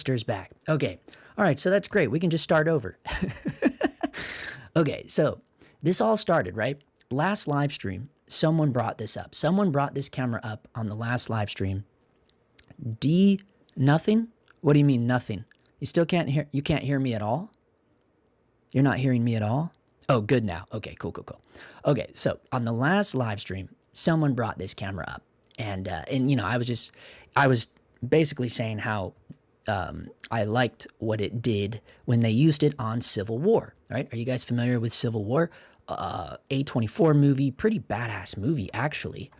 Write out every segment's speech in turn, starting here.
Sister's back. Okay. All right. So that's great. We can just start over. Okay. So this all started, right? Last live stream, someone brought this up. Someone brought this camera up on the last live stream. Nothing? What do you mean nothing? You still can't hear, you can't hear me at all? You're not hearing me at all? Oh, good now. Okay, cool. Okay, so on the last live stream, someone brought this camera up. And you know, I was basically saying how I liked what it did when they used it on Civil War, right? Are you guys familiar with Civil War? A24 movie, pretty badass movie, actually.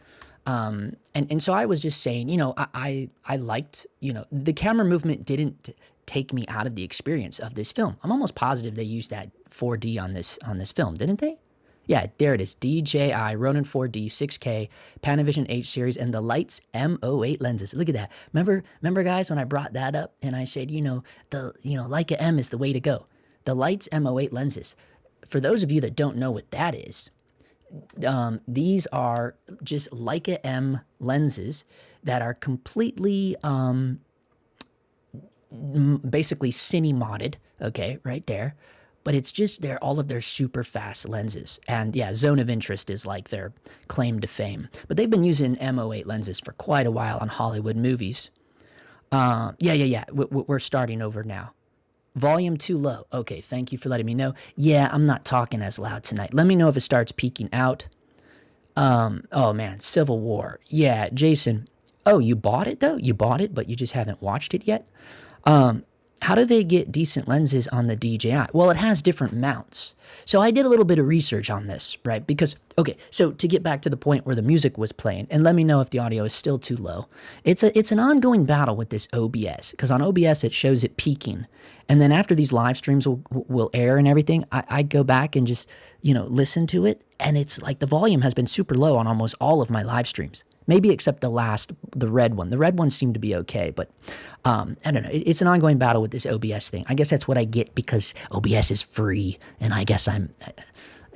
And so I was just saying, you know, I liked, you know, the camera movement didn't take me out of the experience of this film. I'm almost positive they used that 4D on this film, didn't they? Yeah, there it is. DJI Ronin 4D 6K Panavision H series and the Lights M08 lenses. Look at that. Remember guys when I brought that up and I said, you know, Leica M is the way to go. The Lights M08 lenses. For those of you that don't know what that is, these are just Leica M lenses that are completely basically cine modded, okay, right there. But it's just all of their super fast lenses. And yeah, Zone of Interest is like their claim to fame. But they've been using M08 lenses for quite a while on Hollywood movies. Yeah. We're starting over now. Volume too low. Okay, thank you for letting me know. Yeah, I'm not talking as loud tonight. Let me know if it starts peaking out. Oh man, Civil War. Yeah, Jason. Oh, you bought it though? You bought it, but you just haven't watched it yet? How do they get decent lenses on the DJI? Well, it has different mounts. So I did a little bit of research on this, right? Because, okay, so to get back to the point where the music was playing, and let me know if the audio is still too low. It's an ongoing battle with this OBS, because on OBS it shows it peaking. And then after these live streams will air and everything, I go back and just, you know, listen to it. And it's like the volume has been super low on almost all of my live streams. Maybe except the red one. The red one seemed to be okay, but I don't know. It's an ongoing battle with this OBS thing. I guess that's what I get because OBS is free, and I guess I'm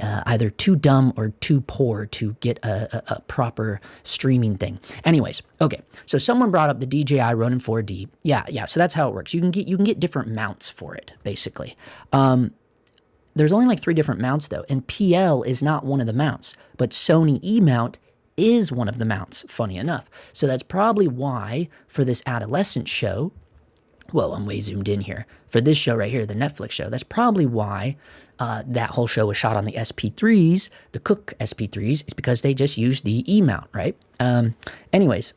either too dumb or too poor to get a proper streaming thing. Anyways, okay. So someone brought up the DJI Ronin 4D. Yeah. So that's how it works. You can get different mounts for it, basically. There's only like 3 different mounts though, and PL is not one of the mounts, but Sony E mount is one of the mounts, funny enough. So that's probably why for this Adolescence show, whoa, I'm way zoomed in here. For this show right here, the Netflix show, that's probably why that whole show was shot on the SP3s, the Cook SP3s, is because they just used the E mount, right? Anyways,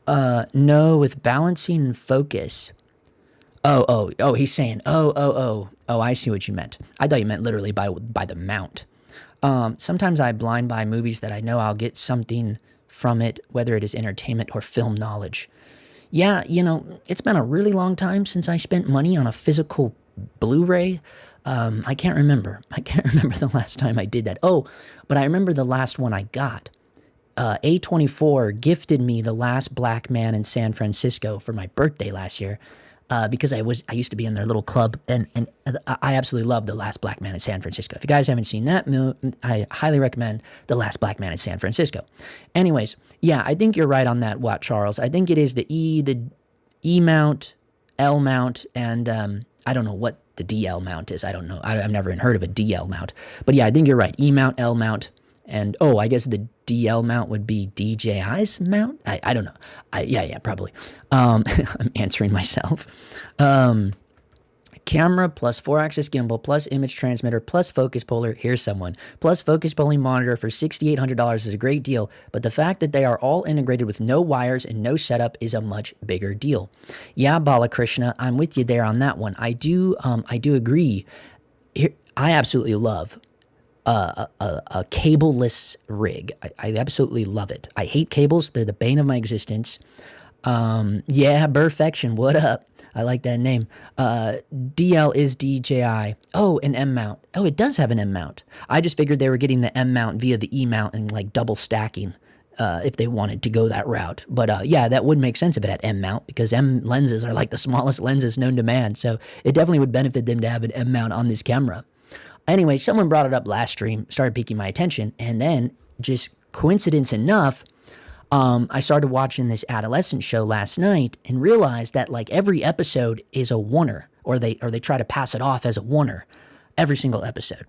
no, with balancing and focus. Oh, he's saying, oh, I see what you meant. I thought you meant literally by the mount. Sometimes I blind buy movies that I know I'll get something from it, whether it is entertainment or film knowledge. Yeah, you know, it's been a really long time since I spent money on a physical Blu-ray. I can't remember. The last time I did that. Oh, but I remember the last one I got. A24 gifted me The Last Black Man in San Francisco for my birthday last year. Because I used to be in their little club, and I absolutely love The Last Black Man in San Francisco. If you guys haven't seen that, I highly recommend The Last Black Man in San Francisco. Anyways, yeah, I think you're right on that, Charles. I think it is the E mount, L mount, and I don't know what the DL mount is. I don't know. I've never even heard of a DL mount. But yeah, I think you're right. E mount, L mount, and oh, I guess the DL mount would be DJI's mount? I don't know. Yeah, probably. I'm answering myself. Camera plus 4-axis gimbal plus image transmitter plus focus puller. Here's someone. Plus focus pulling monitor for $6,800 is a great deal, but the fact that they are all integrated with no wires and no setup is a much bigger deal. Yeah, Balakrishna, I'm with you there on that one. I do agree. I absolutely love a cableless rig. I absolutely love it. I hate cables. They're the bane of my existence. Yeah, Perfection. What up? I like that name. DL is DJI. Oh, an M mount. Oh, it does have an M mount. I just figured they were getting the M mount via the E mount and like double stacking if they wanted to go that route. But yeah, that would make sense if it had M mount because M lenses are like the smallest lenses known to man. So it definitely would benefit them to have an M mount on this camera. Anyway, someone brought it up last stream, started piquing my attention, and then just coincidence enough, I started watching this Adolescence show last night and realized that like every episode is a oneer, or they try to pass it off as a oneer, every single episode.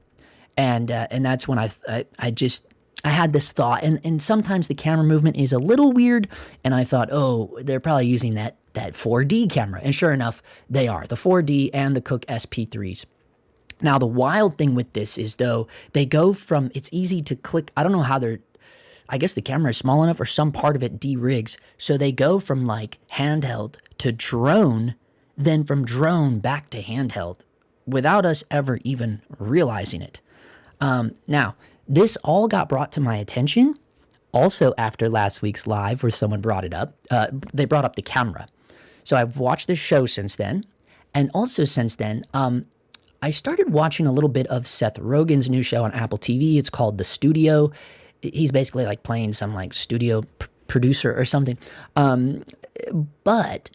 And that's when I had this thought, and sometimes the camera movement is a little weird, and I thought, oh, they're probably using that 4D camera, and sure enough, they are, the 4D and the Cooke SP3s. Now, the wild thing with this is, though, they go from, it's easy to click, I don't know how I guess the camera is small enough or some part of it de-rigs, so they go from like handheld to drone, then from drone back to handheld, without us ever even realizing it. Now, this all got brought to my attention also after last week's live where someone brought it up. They brought up the camera. So I've watched this show since then. And also since then, I started watching a little bit of Seth Rogen's new show on Apple TV. It's called The Studio. He's basically like playing some like studio producer or something. But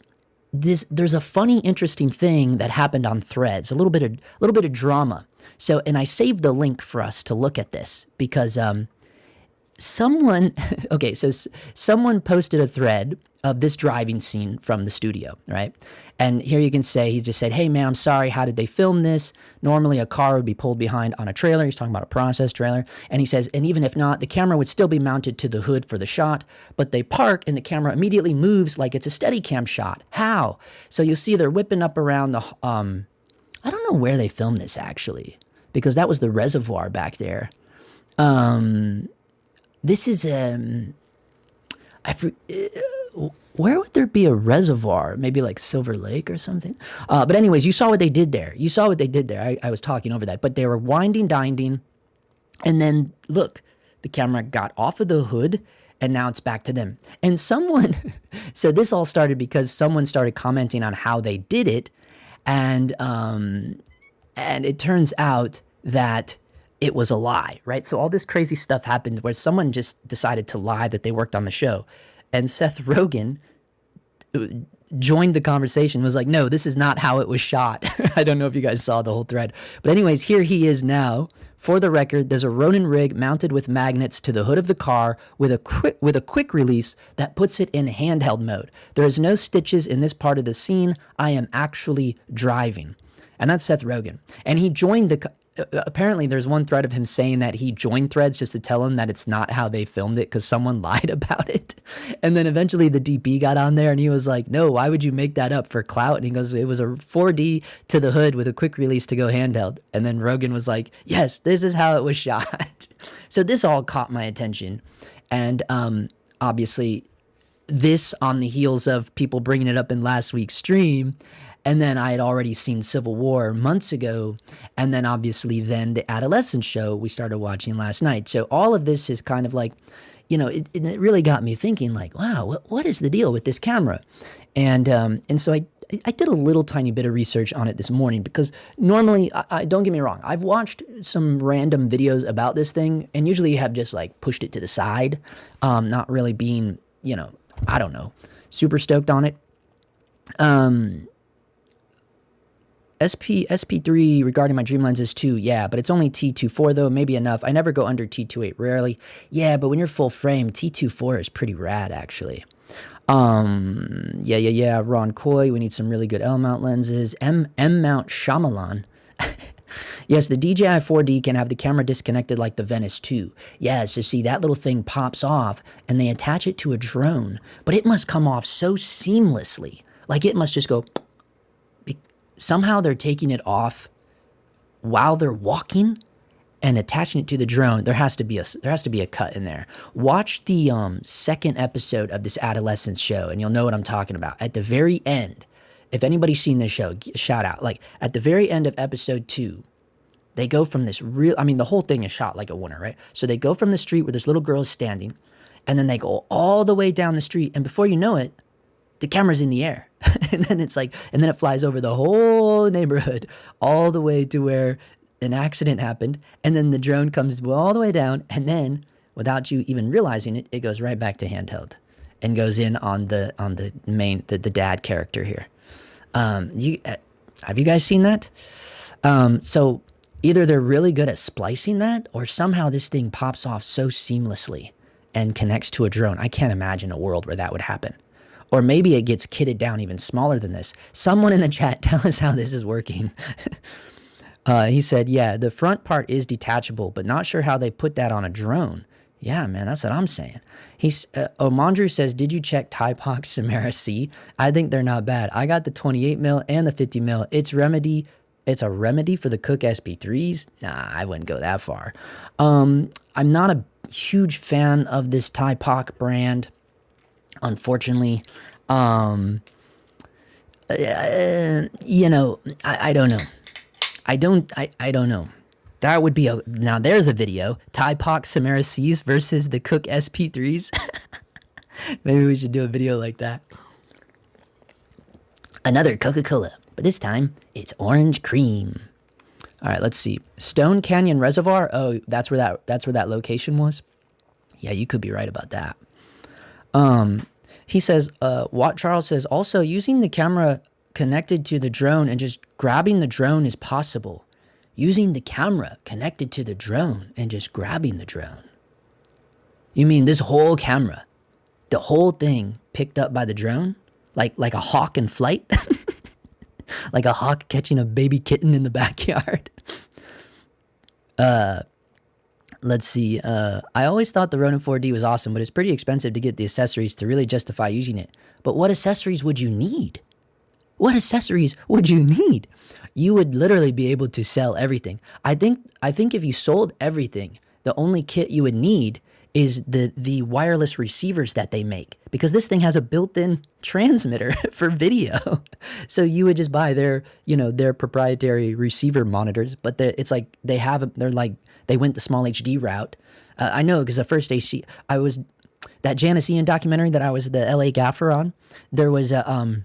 there's a funny, interesting thing that happened on Threads, a little bit of drama. So, and I saved the link for us to look at this because someone posted a thread of this driving scene from The Studio, right? And here you can say, he just said, hey man, I'm sorry, how did they film this? Normally a car would be pulled behind on a trailer. He's talking about a process trailer. And he says, and even if not, the camera would still be mounted to the hood for the shot, but they park and the camera immediately moves like it's a Steadicam shot. How? So you'll see they're whipping up around the, I don't know where they filmed this actually, because that was the reservoir back there. This is, where would there be a reservoir? Maybe like Silver Lake or something. But anyways, you saw what they did there. I was talking over that. But they were winding, and then look, the camera got off of the hood, and now it's back to them. And someone, so this all started because someone started commenting on how they did it, and it turns out that it was a lie, right? So all this crazy stuff happened where someone just decided to lie that they worked on the show. And Seth Rogen joined the conversation, was like, no, this is not how it was shot. I don't know if you guys saw the whole thread. But anyways, here he is now. For the record, there's a Ronin rig mounted with magnets to the hood of the car with a quick release that puts it in handheld mode. There is no stitches in this part of the scene. I am actually driving. And that's Seth Rogen. And he joined apparently there's one thread of him saying that he joined Threads just to tell him that it's not how they filmed it because someone lied about it. And then eventually the DP got on there and he was like, no, why would you make that up for clout? And he goes, it was a 4D to the hood with a quick release to go handheld. And then Rogen was like, yes, this is how it was shot. So this all caught my attention. And obviously this on the heels of people bringing it up in last week's stream. And then I had already seen Civil War months ago. And then obviously then the Adolescence show we started watching last night. So all of this is kind of like, you know, it really got me thinking like, wow, what is the deal with this camera? And so I did a little tiny bit of research on it this morning because normally, I don't get me wrong, I've watched some random videos about this thing and usually have just like pushed it to the side, not really being, you know, I don't know, super stoked on it. SP3 regarding my dream lenses too, yeah, but it's only T24 though, maybe enough. I never go under T28, rarely. Yeah, but when you're full frame, T24 is pretty rad actually. Yeah, Ron Coy, we need some really good L-mount lenses. M-mount Shyamalan. Yes, the DJI 4D can have the camera disconnected like the Venice 2. Yeah, so see, that little thing pops off and they attach it to a drone, but it must come off so seamlessly. Like it must just go... Somehow they're taking it off while they're walking and attaching it to the drone. There has to be a cut in there. Watch the second episode of this Adolescence show and you'll know what I'm talking about. At the very end, if anybody's seen this show, shout out. Like at the very end of episode 2, they go from this the whole thing is shot like a winner, right? So they go from the street where this little girl is standing and then they go all the way down the street and before you know it, the camera's in the air. And then it flies over the whole neighborhood all the way to where an accident happened. And then the drone comes all the way down. And then without you even realizing it, it goes right back to handheld and goes in on the main, the dad character here. Have you guys seen that? So either they're really good at splicing that or somehow this thing pops off so seamlessly. and connects to a drone. I can't imagine a world where that would happen. Or maybe it gets kitted down even smaller than this. Someone in the chat, tell us how this is working. He said, yeah, the front part is detachable, but not sure how they put that on a drone. Yeah, man, that's what I'm saying. Omandru says, did you check Typox Samara C? I think they're not bad. I got the 28mm and the 50mm. It's a remedy for the Cooke SP3s. Nah, I wouldn't go that far. I'm not a huge fan of this Typox brand, unfortunately. You know, I don't know. I don't know. That would be now there's a video. Typox Samara C's versus the Cooke SP3s. Maybe we should do a video like that. Another Coca-Cola, but this time it's orange cream. All right, let's see. Stone Canyon Reservoir. Oh, that's where that location was. Yeah, you could be right about that. He says, Watt Charles says, also using the camera connected to the drone and just grabbing the drone is possible. Using the camera connected to the drone and just grabbing the drone. You mean this whole camera, the whole thing picked up by the drone? Like a hawk in flight? Like a hawk catching a baby kitten in the backyard? Let's see. I always thought the Ronin 4D was awesome, but it's pretty expensive to get the accessories to really justify using it. But what accessories would you need? What accessories would you need? You would literally be able to sell everything. I think if you sold everything, the only kit you would need is the wireless receivers that they make, because this thing has a built-in transmitter for video. So you would just buy their proprietary receiver monitors, but it's like they went the small HD route. I know, because the first AC, that Janice Ian documentary that I was the LA gaffer on, there was a,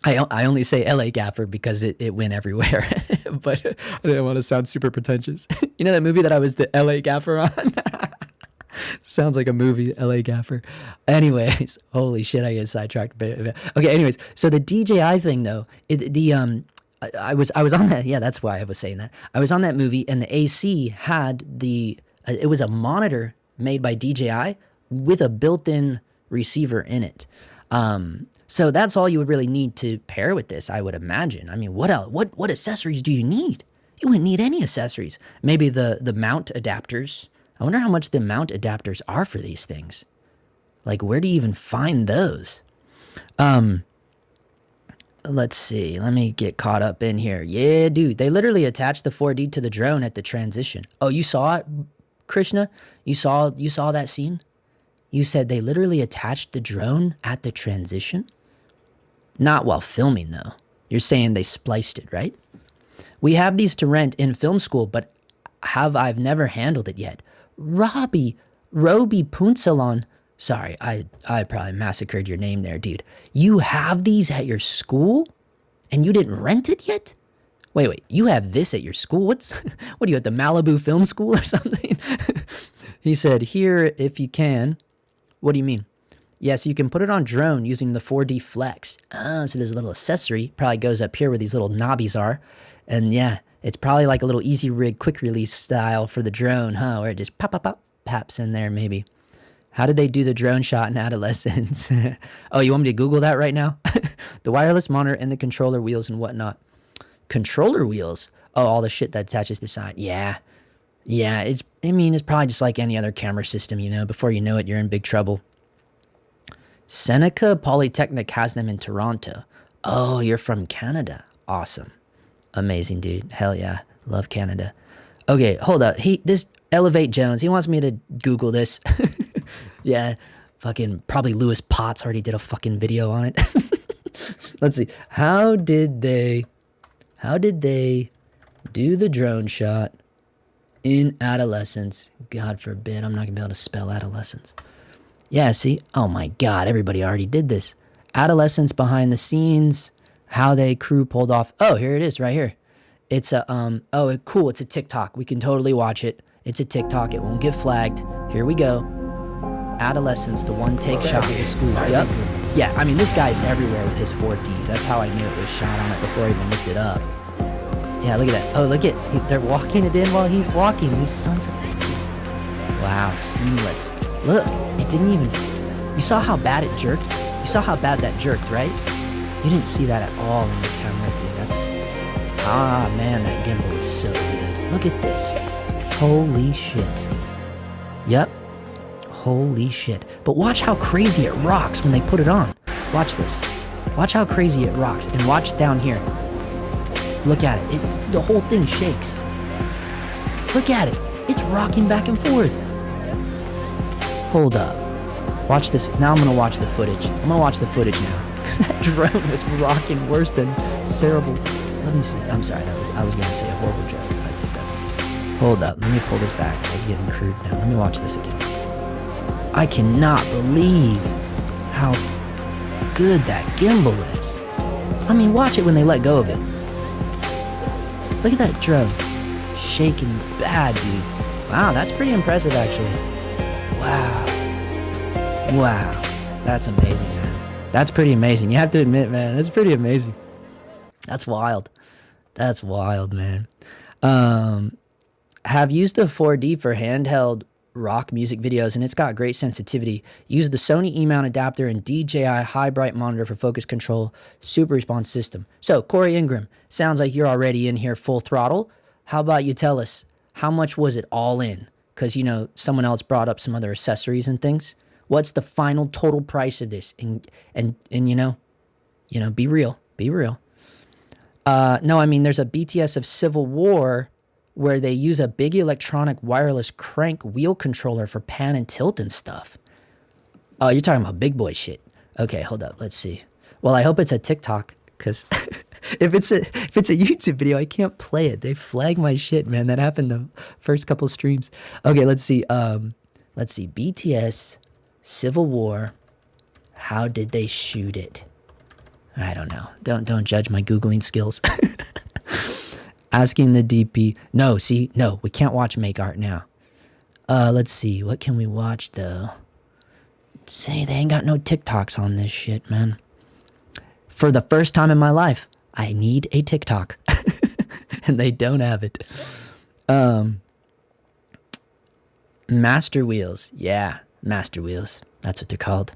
I only say LA gaffer because it went everywhere, but I didn't want to sound super pretentious. You know that movie that I was the LA gaffer on? Sounds like a movie, LA gaffer. Anyways, holy shit, I get sidetracked. Okay, anyways, so the DJI thing though, I was on that. Yeah, that's why I was saying that. I was on that movie, and the AC had it was a monitor made by DJI with a built-in receiver in it. So that's all you would really need to pair with this, I would imagine. I mean, what else? What accessories do you need? You wouldn't need any accessories. Maybe the mount adapters. I wonder how much the mount adapters are for these things. Like, where do you even find those? Let's see. Let me get caught up in here. Yeah, dude. They literally attached the 4D to the drone at the transition. Oh, you saw it, Krishna? You saw that scene? You said they literally attached the drone at the transition? Not while filming, though. You're saying they spliced it, right? We have these to rent in film school, but I've never handled it yet. Roby Punsalon. Sorry, I probably massacred your name there, dude. You have these at your school? And you didn't rent it yet? Wait, you have this at your school? What are you at the Malibu Film School or something? He said, here, if you can. What do you mean? Yeah, so you can put it on drone using the 4D Flex. So there's a little accessory. Probably goes up here where these little knobbies are. And yeah, it's probably like a little easy rig, quick release style for the drone, huh? Where it just pops in there maybe. How did they do the drone shot in Adolescence? Oh, you want me to Google that right now? The wireless monitor and the controller wheels and whatnot. Controller wheels? Oh, all the shit that attaches to the side. Yeah, it's probably just like any other camera system, you know. Before you know it, you're in big trouble. Seneca Polytechnic has them in Toronto. Oh, you're from Canada. Awesome. Amazing, dude. Hell yeah. Love Canada. Okay, hold up. This Elevate Jones, he wants me to Google this. Yeah, fucking probably Lewis Potts already did a fucking video on it. Let's see. How did they do the drone shot in Adolescence? God forbid, I'm not gonna be able to spell Adolescence. Yeah, see? Oh my God, everybody already did this. Adolescence behind the scenes, how they crew pulled off. Oh, here it is right here. It's a, cool, it's a TikTok. We can totally watch it. It's a TikTok, it won't get flagged. Here we go. Adolescence, the one take shot of the school. Yep. Yeah, I mean, this guy's everywhere with his 4D. That's how I knew it was shot on it before I even looked it up. Yeah, look at that. Oh, look at, they're walking it in while he's walking. These sons of bitches. Wow, seamless. Look, it didn't even, you saw how bad it jerked? You saw how bad that jerked, right? You didn't see that at all in the camera, dude. That's, man, that gimbal is so good. Look at this. Holy shit. Yep. Holy shit. But watch how crazy it rocks when they put it on. Watch this. Watch how crazy it rocks. And watch down here. Look at it. The whole thing shakes. Look at it. It's rocking back and forth. Hold up. Watch this. Now I'm going to watch the footage. I'm going to watch the footage now. That drone was rocking worse than cerebral. Let me see. I'm sorry. I was going to say a horrible joke. I take that. Hold up. Let me pull this back. I was getting crude now. Let me watch this again. I cannot believe how good that gimbal is. I mean, watch it when they let go of it. Look at that drone. Shaking bad, dude. Wow, that's pretty impressive, actually. Wow. Wow. That's amazing, man. That's pretty amazing. You have to admit, man, that's pretty amazing. That's wild. That's wild, man. Have used the 4D for handheld rock music videos, and it's got great sensitivity. Use the Sony E-mount adapter and DJI high bright monitor for focus control, super response system. So, Corey Ingram, sounds like you're already in here full throttle. How about you tell us, how much was it all in? Because, you know, someone else brought up some other accessories and things. What's the final total price of this? And you know, be real. Be real. No, I mean, there's a BTS of Civil War where they use a big electronic wireless crank wheel controller for pan and tilt and stuff. Oh, you're talking about big boy shit. Okay, hold up. Let's see. Well, I hope it's a TikTok, because if it's a YouTube video, I can't play it. They flag my shit, man. That happened the first couple streams. Okay, let's see. Let's see. BTS Civil War. How did they shoot it? I don't know. Don't judge my Googling skills. Asking the DP. No, see, no, we can't watch Make Art now. Let's see. What can we watch though? See, they ain't got no TikToks on this shit, man. For the first time in my life, I need a TikTok. And they don't have it. Master wheels. Yeah, master wheels. That's what they're called.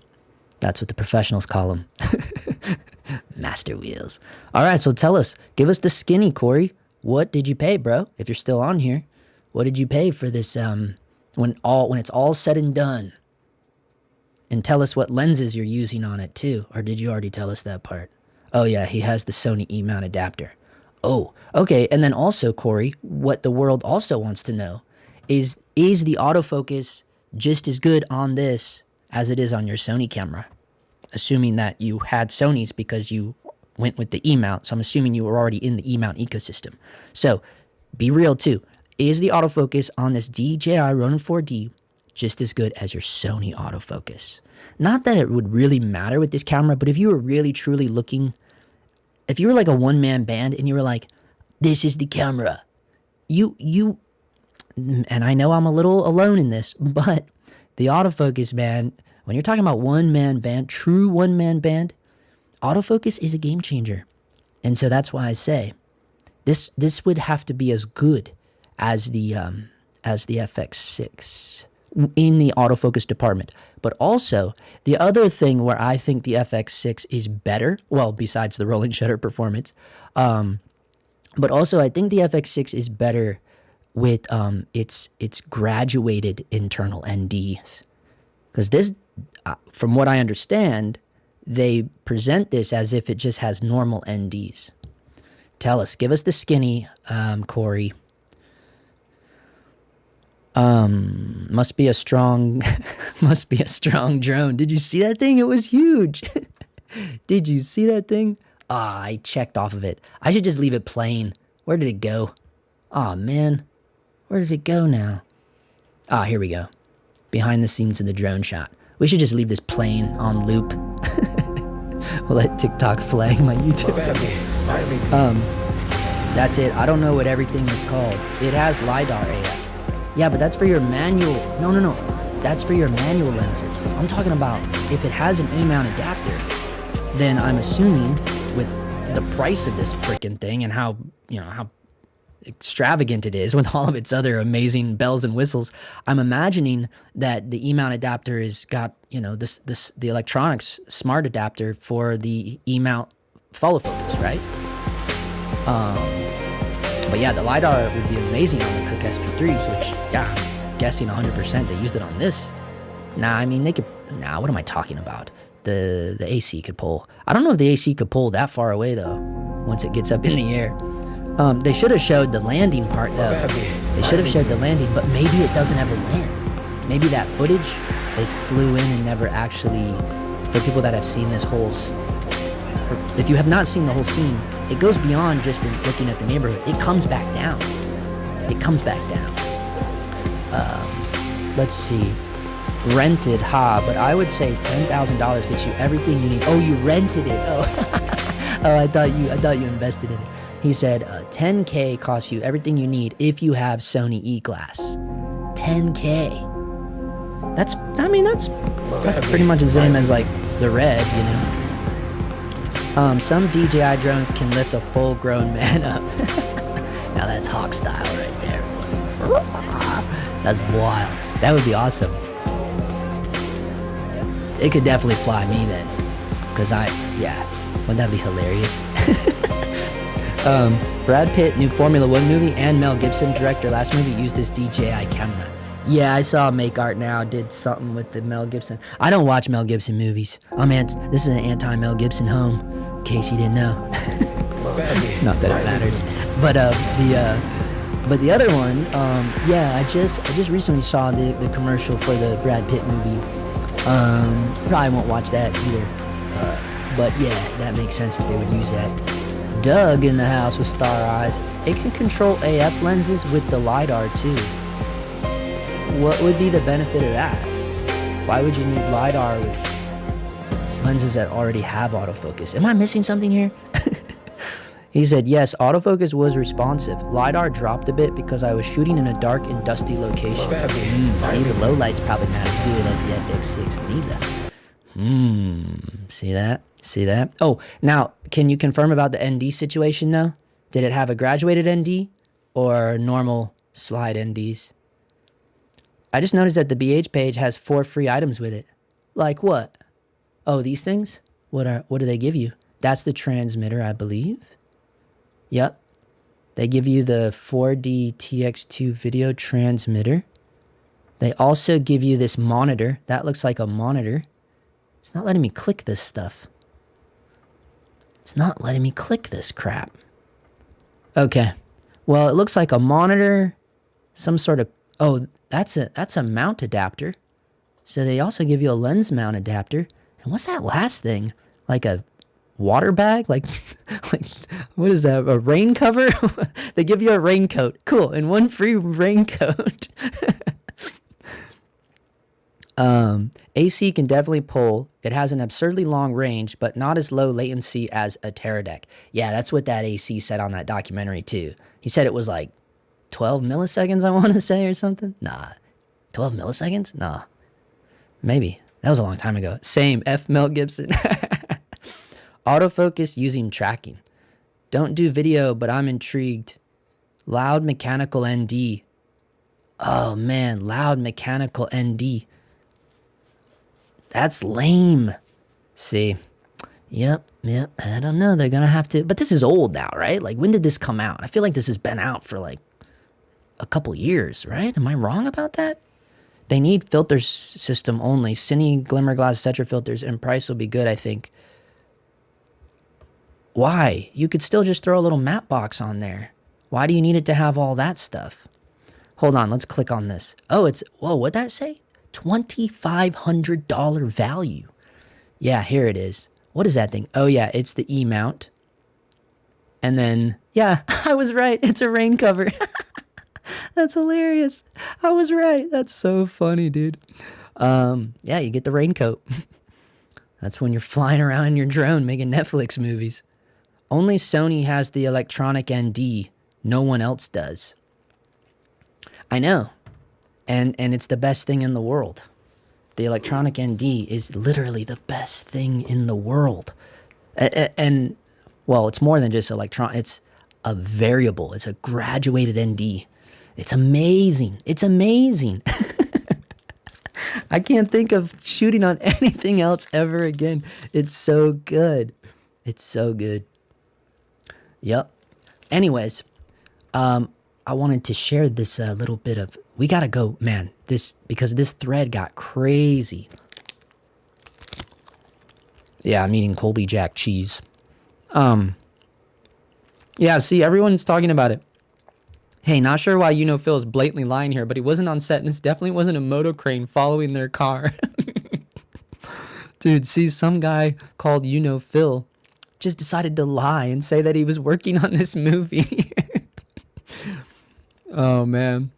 That's what the professionals call them. Master wheels. All right, so tell us. Give us the skinny, Corey. What did you pay, bro? If you're still on here, what did you pay for this? When it's all said and done, and tell us what lenses you're using on it too. Or did you already tell us that part? Oh yeah, he has the Sony E-mount adapter. Oh, okay. And then also, Corey, what the world also wants to know is the autofocus just as good on this as it is on your Sony camera? Assuming that you had Sony's because you went with the E-mount. So I'm assuming you were already in the E-mount ecosystem. So be real too. Is the autofocus on this DJI Ronin 4D just as good as your Sony autofocus? Not that it would really matter with this camera, but if you were really truly looking, if you were like a one-man band and you were like, this is the camera, you, and I know I'm a little alone in this, but the autofocus, man, when you're talking about one-man band, true one-man band, autofocus is a game changer. And so that's why I say this would have to be as good as the FX6 in the autofocus department. But also, the other thing where I think the FX6 is better, well, besides the rolling shutter performance, but also I think the FX6 is better with its graduated internal NDs. Because this, from what I understand, they present this as if it just has normal NDs. Tell us, give us the skinny, Corey. Must be a strong drone. Did you see that thing? It was huge. Did you see that thing? I checked off of it. I should just leave it plain. Where did it go? Man. Where did it go now? Here we go. Behind the scenes of the drone shot. We should just leave this plain on loop. We'll let TikTok flag my YouTube. That's it. I don't know what everything is called. It has LiDAR AI. Yeah, but that's for your manual. No. That's for your manual lenses. I'm talking about if it has an E-mount adapter, then I'm assuming with the price of this freaking thing and how extravagant it is with all of its other amazing bells and whistles, I'm imagining that the E-mount adapter has got, you know, the electronics smart adapter for the E-mount follow focus, right? But yeah, the LiDAR would be amazing on the Cook SP3s, which, yeah, I'm guessing 100% they used it on this. Nah, I mean, they could, nah, what am I talking about? The AC could pull. I don't know if the AC could pull that far away, though, once it gets up in the air. They should have showed the landing part, though. They should have showed the landing, but maybe it doesn't ever land. Maybe that footage, they flew in and never actually, for people that have seen this whole, if you have not seen the whole scene, it goes beyond just looking at the neighborhood. It comes back down. It comes back down. Let's see. Rented, but I would say $10,000 gets you everything you need. Oh, you rented it. Oh, oh, I thought you invested in it. He said $10K costs you everything you need if you have Sony E-Glass. $10K. That's pretty much the same as like the Red, you know. Some DJI drones can lift a full-grown man up. Now that's Hawk style right there. That's wild. That would be awesome. It could definitely fly me then, because wouldn't that be hilarious? Brad Pitt, new Formula One movie, and Mel Gibson, director, last movie used this DJI camera. Yeah, I saw Make Art Now did something with the Mel Gibson. I don't watch Mel Gibson movies. Oh man, this is an anti-Mel Gibson home, in case you didn't know. Not that it matters. But the other one, yeah, I just recently saw the commercial for the Brad Pitt movie. Probably won't watch that either. But yeah, that makes sense that they would use that. Doug in the house with star eyes. It can control AF lenses with the LiDAR too. What would be the benefit of that? Why would you need LiDAR with lenses that already have autofocus? Am I missing something here? He said, yes, autofocus was responsive. LiDAR dropped a bit because I was shooting in a dark and dusty location. See, the low light's probably not as good as the FX6 neither. See that? See that? Oh, now, can you confirm about the ND situation though? Did it have a graduated ND or normal slide NDs? I just noticed that the BH page has 4 free items with it. Like what? Oh, these things? What do they give you? That's the transmitter, I believe. Yep. They give you the 4D TX2 video transmitter. They also give you this monitor. That looks like a monitor. It's not letting me click this stuff. It's not letting me click this crap. Okay. Well, it looks like a monitor. Some sort of... Oh, that's a mount adapter. So they also give you a lens mount adapter. And what's that last thing? Like a water bag? Like what is that? A rain cover? They give you a raincoat. Cool. And one free raincoat. AC can definitely pull. It has an absurdly long range, but not as low latency as a Teradek. Yeah, that's what that AC said on that documentary too. He said it was like 12 milliseconds, I want to say, or something. Nah. 12 milliseconds? Nah. Maybe. That was a long time ago. Same. F. Mel Gibson. Autofocus using tracking. Don't do video, but I'm intrigued. Loud mechanical ND. Oh, man. Loud mechanical ND. That's lame. See. Yep. I don't know. They're going to have to. But this is old now, right? Like, when did this come out? I feel like this has been out for like a couple years, right? Am I wrong about that? They need filter system only. Cine, Glimmer Glass, etc. filters, and price will be good, I think. Why? You could still just throw a little matte box on there. Why do you need it to have all that stuff? Hold on, let's click on this. Oh, it's, whoa, what'd that say? $2,500 value. Yeah, here it is. What is that thing? Oh yeah, it's the E-mount. And then, yeah, I was right. It's a rain cover. That's hilarious. I was right. That's so funny, dude. Yeah, you get the raincoat. That's when you're flying around in your drone making Netflix movies. Only Sony has the electronic ND. No one else does. I know. And it's the best thing in the world. The electronic ND is literally the best thing in the world. And well, it's more than just electron. a variable. It's a graduated ND. It's amazing. It's amazing. I can't think of shooting on anything else ever again. It's so good. It's so good. Yep. Anyways, I wanted to share this little bit of, we gotta go, man, because this thread got crazy. Yeah, I'm eating Colby Jack cheese. Yeah, see, everyone's talking about it. Hey, not sure why Phil is blatantly lying here, but he wasn't on set, and this definitely wasn't a moto crane following their car. Dude, see, some guy called Phil just decided to lie and say that he was working on this movie. Oh, man.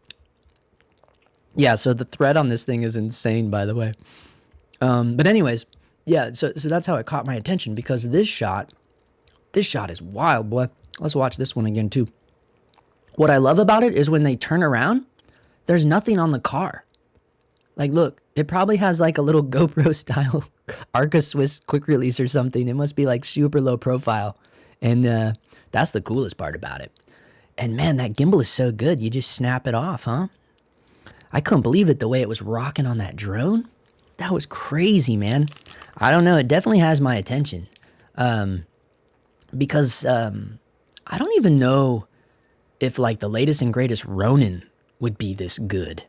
Yeah, so the thread on this thing is insane, by the way. But anyways, yeah, so that's how it caught my attention, because this shot is wild, boy. Let's watch this one again, too. What I love about it is when they turn around, there's nothing on the car. Like, look, it probably has like a little GoPro style Arca Swiss quick release or something. It must be like super low profile. And that's the coolest part about it. And man, that gimbal is so good. You just snap it off, huh? I couldn't believe it the way it was rocking on that drone. That was crazy, man. I don't know. It definitely has my attention. Because I don't even know if like the latest and greatest Ronin would be this good.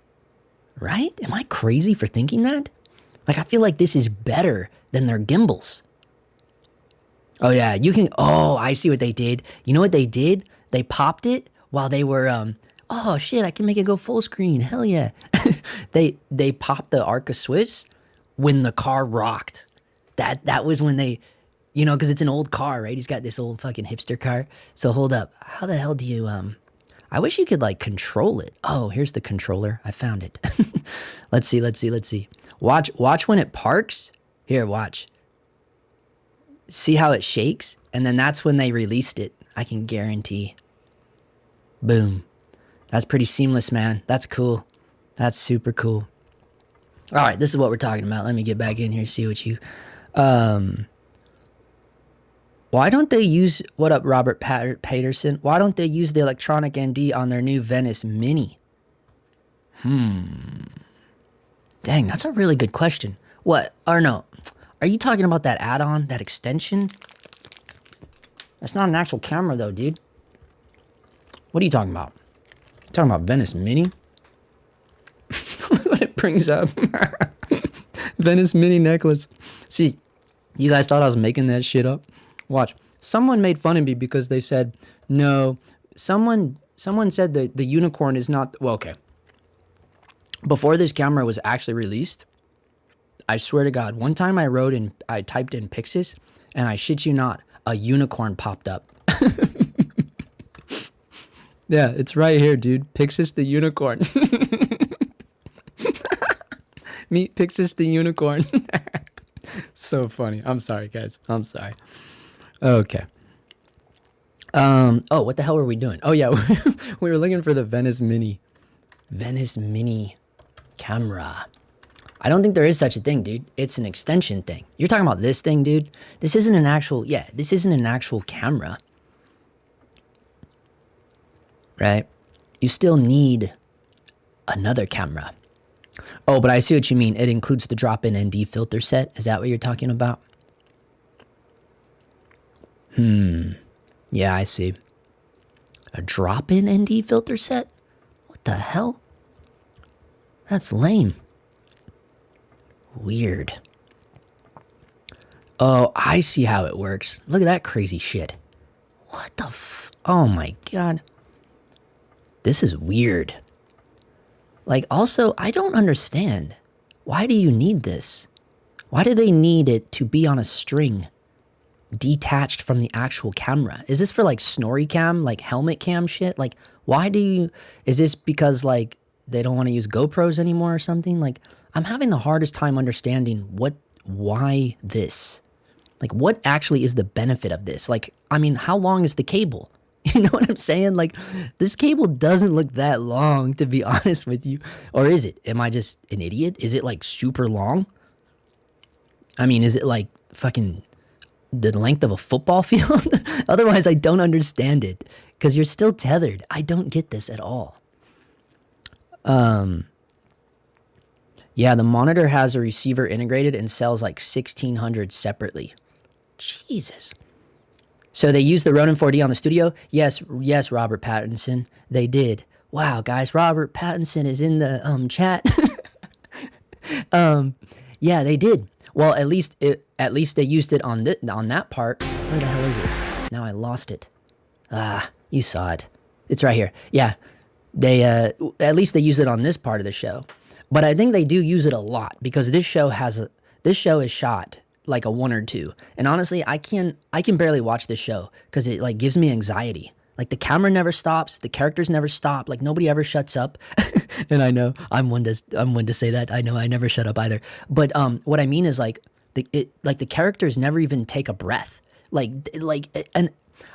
Right? Am I crazy for thinking that? Like, I feel like this is better than their gimbals. Oh, yeah. You can... Oh, I see what they did. You know what they did? They popped it while they were... Oh, shit, I can make it go full screen. Hell yeah. They popped the Arca Swiss when the car rocked. That was when they... because it's an old car, right? He's got this old fucking hipster car. So hold up. How the hell do you... I wish you could, like, control it. Oh, here's the controller. I found it. Let's see. Watch when it parks. Here, watch. See how it shakes? And then that's when they released it. I can guarantee. Boom. That's pretty seamless, man. That's cool. That's super cool. All right, this is what we're talking about. Let me get back in here, see what you... Why don't they use... What up, Robert Paterson? Why don't they use the electronic ND on their new Venice Mini? Dang, that's a really good question. What? Or no. Are you talking about that add-on? That extension? That's not an actual camera, though, dude. What are you talking about? You talking about Venice Mini? Look what it brings up. Venice Mini necklace. See, you guys thought I was making that shit up? Watch. Someone made fun of me because they said, no, someone said that the unicorn is not, well, okay. Before this camera was actually released, I swear to God, one time I typed in Pixis, and I shit you not, a unicorn popped up. Yeah, it's right here, dude. Pixis the unicorn. Meet Pixis the unicorn. So funny. I'm sorry, guys. I'm sorry. Okay. Oh, what the hell were we doing? Oh, yeah. We were looking for the Venice Mini. Venice Mini camera. I don't think there is such a thing, dude. It's an extension thing. You're talking about this thing, dude? This isn't an actual... Yeah, this isn't an actual camera. Right? You still need another camera. Oh, but I see what you mean. It includes the drop-in ND filter set. Is that what you're talking about? Yeah, I see. A drop-in ND filter set? What the hell? That's lame. Weird. Oh, I see how it works. Look at that crazy shit. What the oh my God. This is weird. Like, also, I don't understand. Why do you need this? Why do they need it to be on a string detached from the actual camera? Is this for like snorri cam, like helmet cam shit? Like, why do you... Is this because like they don't want to use GoPros anymore or something? Like, I'm having the hardest time understanding why this? Like, what actually is the benefit of this? Like, I mean, how long is the cable? You know what I'm saying? Like, this cable doesn't look that long, to be honest with you. Or is it? Am I just an idiot? Is it like super long? I mean, is it like fucking the length of a football field? Otherwise, I don't understand it. because you're still tethered. I don't get this at all. Yeah, the monitor has a receiver integrated and sells like 1,600 separately. Jesus. So they used the Ronin 4D on the studio? Yes, Robert Pattinson, they did. Wow, guys, Robert Pattinson is in the chat. Yeah, they did. Well, at least they used it on that part. Where the hell is it? Now I lost it. Ah, you saw it. It's right here. Yeah, they at least they used it on this part of the show. But I think they do use it a lot because this show is shot like a 1 or 2. And honestly, I can barely watch this show because it like gives me anxiety. Like the camera never stops, the characters never stop, like nobody ever shuts up. And I know I'm one to say that. I know I never shut up either. But what I mean is like the characters never even take a breath. And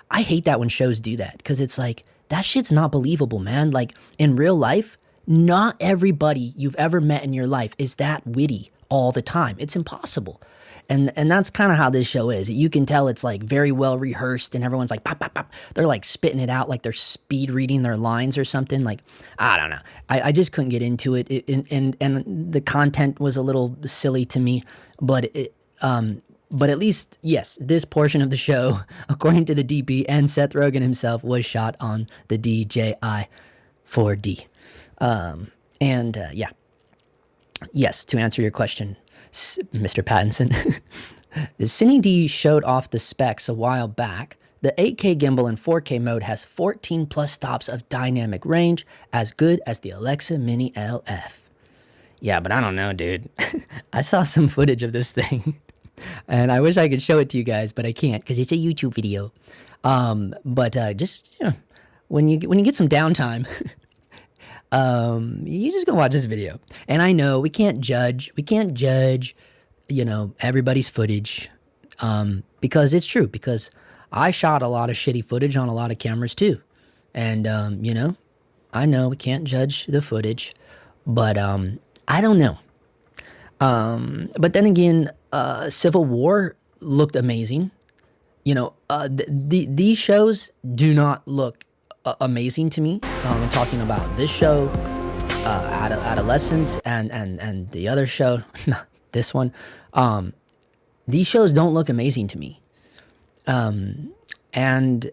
I hate that when shows do that because it's like that shit's not believable, man. Like in real life, not everybody you've ever met in your life is that witty all the time. It's impossible. And that's kind of how this show is. You can tell it's like very well rehearsed and everyone's like pop, pop, pop. They're like spitting it out like they're speed reading their lines or something. Like, I don't know. I just couldn't get into it. And the content was a little silly to me, but at least, yes, this portion of the show, according to the DP and Seth Rogen himself, was shot on the DJI 4D. Yeah. Yes, to answer your question, Mr. Pattinson, the Cine D showed off the specs a while back. The 8K gimbal in 4K mode has 14 plus stops of dynamic range, as good as the Alexa Mini LF. Yeah, but I don't know, dude. I saw some footage of this thing, and I wish I could show it to you guys, but I can't because it's a YouTube video. Just when you get some downtime. You just go watch this video. And I know we can't judge, everybody's footage, because it's true, because I shot a lot of shitty footage on a lot of cameras too. And, I know we can't judge the footage, but, I don't know. But then again, Civil War looked amazing. These shows do not look amazing to me. I'm talking about this show, Adolescence, and the other show, not this one. These shows don't look amazing to me. And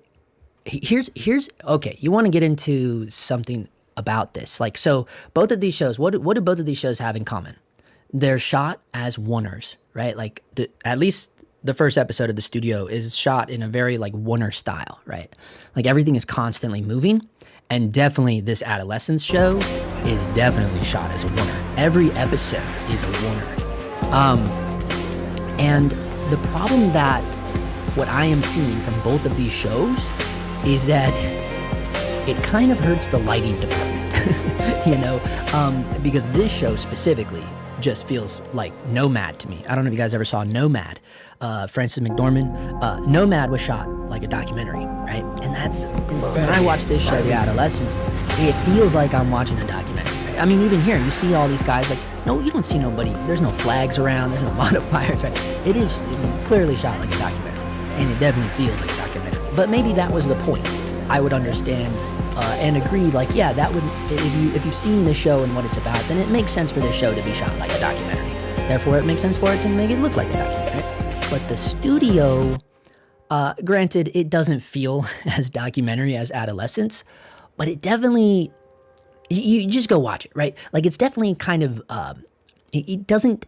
here's okay. You want to get into something about this, like, so both of these shows. What do both of these shows have in common? They're shot as oneers, right? Like at least the first episode of the studio is shot in a very like oneer style, right? Like everything is constantly moving, and definitely this Adolescence show is definitely shot as a oneer. Every episode is a oneer. And the problem that what I am seeing from both of these shows is that it kind of hurts the lighting department, because this show specifically just feels like Nomad to me. I don't know if you guys ever saw Nomad. Frances McDormand. Nomad was shot like a documentary, right? And that's, when I watch this show, The Adolescence, it feels like I'm watching a documentary. Right? I mean, even here, you see all these guys, like, no, you don't see nobody. There's no flags around. There's no modifiers, right? It's clearly shot like a documentary. And it definitely feels like a documentary. But maybe that was the point. I would understand and agree, like, yeah, that would, if you've seen the show and what it's about, then it makes sense for this show to be shot like a documentary. Therefore, it makes sense for it to make it look like a documentary. But the studio, granted, it doesn't feel as documentary as Adolescence, but it definitely, you just go watch it, right? Like, it's definitely kind of, it doesn't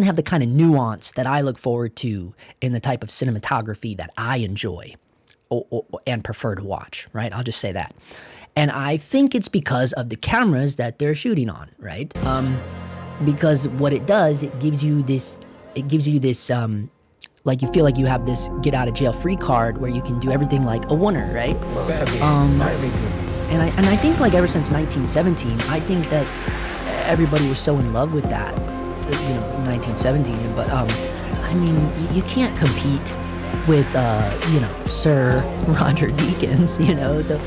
have the kind of nuance that I look forward to in the type of cinematography that I enjoy and prefer to watch, right? I'll just say that. And I think it's because of the cameras that they're shooting on, right? Because what it does, it gives you this, like, you feel like you have this get out of jail free card where you can do everything like a oneer, right? And I think, like, ever since 1917, I think that everybody was so in love with that, in 1917. But I mean, you can't compete with Sir Roger Deakins, So,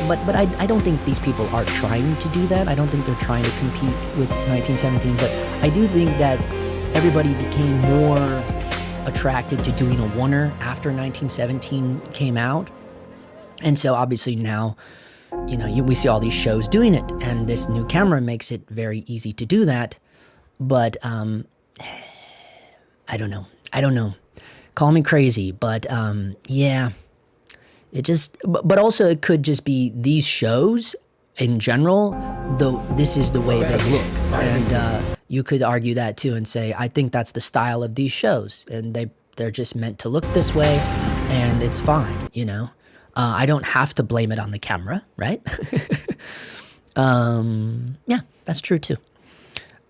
but I don't think these people are trying to do that. I don't think they're trying to compete with 1917. But I do think that everybody became more attracted to doing a oneer after 1917 came out. And so obviously now, you know, we see all these shows doing it, and this new camera makes it very easy to do that. But I don't know. Call me crazy, but yeah, it just. But also, it could just be these shows in general. Though this is the way they look, and you could argue that too, and say I think that's the style of these shows, and they're just meant to look this way, and it's fine, you know. I don't have to blame it on the camera, right? Yeah, that's true too.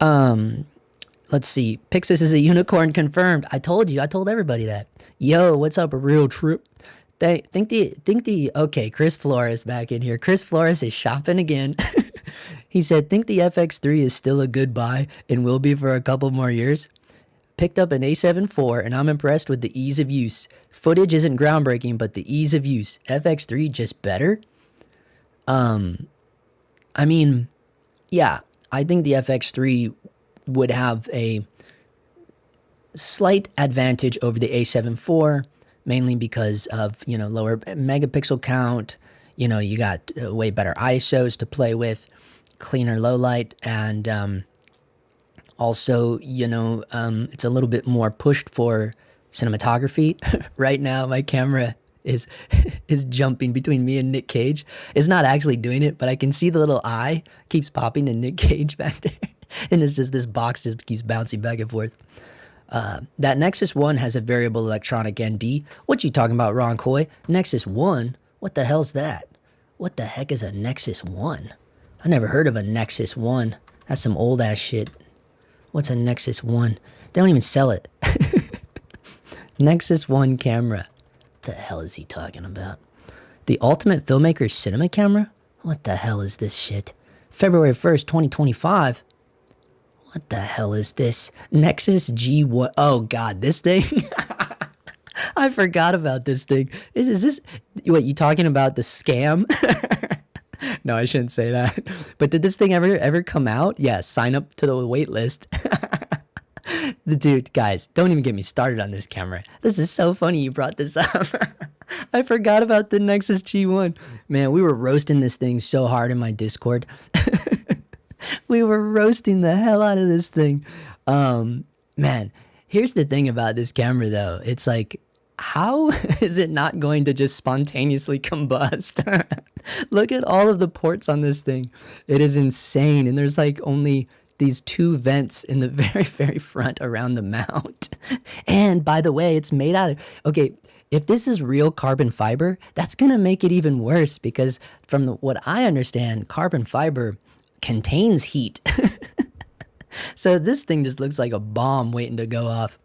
Let's see. Pixis is a unicorn confirmed. I told everybody that. Yo, what's up, a real trip? Okay, Chris Flores back in here. Chris Flores is shopping again. He said, think the FX3 is still a good buy and will be for a couple more years. Picked up an A7 IV and I'm impressed with the ease of use. Footage isn't groundbreaking, but the ease of use. FX3 just better? I mean, yeah, I think the FX3 would have a slight advantage over the A7 IV, mainly because of, you know, lower megapixel count. You know, you got way better ISOs to play with, cleaner low light, and also, you know, it's a little bit more pushed for cinematography. Right now, my camera is jumping between me and Nick Cage. It's not actually doing it, but I can see the little eye keeps popping to Nick Cage back there. And it's just this box just keeps bouncing back and forth. That Nexus 1 has a variable electronic ND. What you talking about, Ron Coy? Nexus 1? What the hell's that? What the heck is a Nexus 1? I never heard of a Nexus 1. That's some old ass shit. What's a Nexus 1? They don't even sell it. Nexus 1 camera. What the hell is he talking about? The Ultimate Filmmaker Cinema Camera? What the hell is this shit? February 1st, 2025? What the hell is this? Nexus G1. Oh, God, this thing? I forgot about this thing. Is this... What, you talking about the scam? No, I shouldn't say that. But did this thing ever come out? Yeah, sign up to the wait list. Dude, guys, don't even get me started on this camera. This is so funny you brought this up. I forgot about the Nexus G1. Man, we were roasting this thing so hard in my Discord. We were roasting the hell out of this thing. Man, here's the thing about this camera, though. It's like, how is it not going to just spontaneously combust? Look at all of the ports on this thing. It is insane. And there's like only these 2 vents in the very, very front around the mount. And by the way, it's made out of... Okay, if this is real carbon fiber, that's going to make it even worse because from what I understand, carbon fiber contains heat. So this thing just looks like a bomb waiting to go off.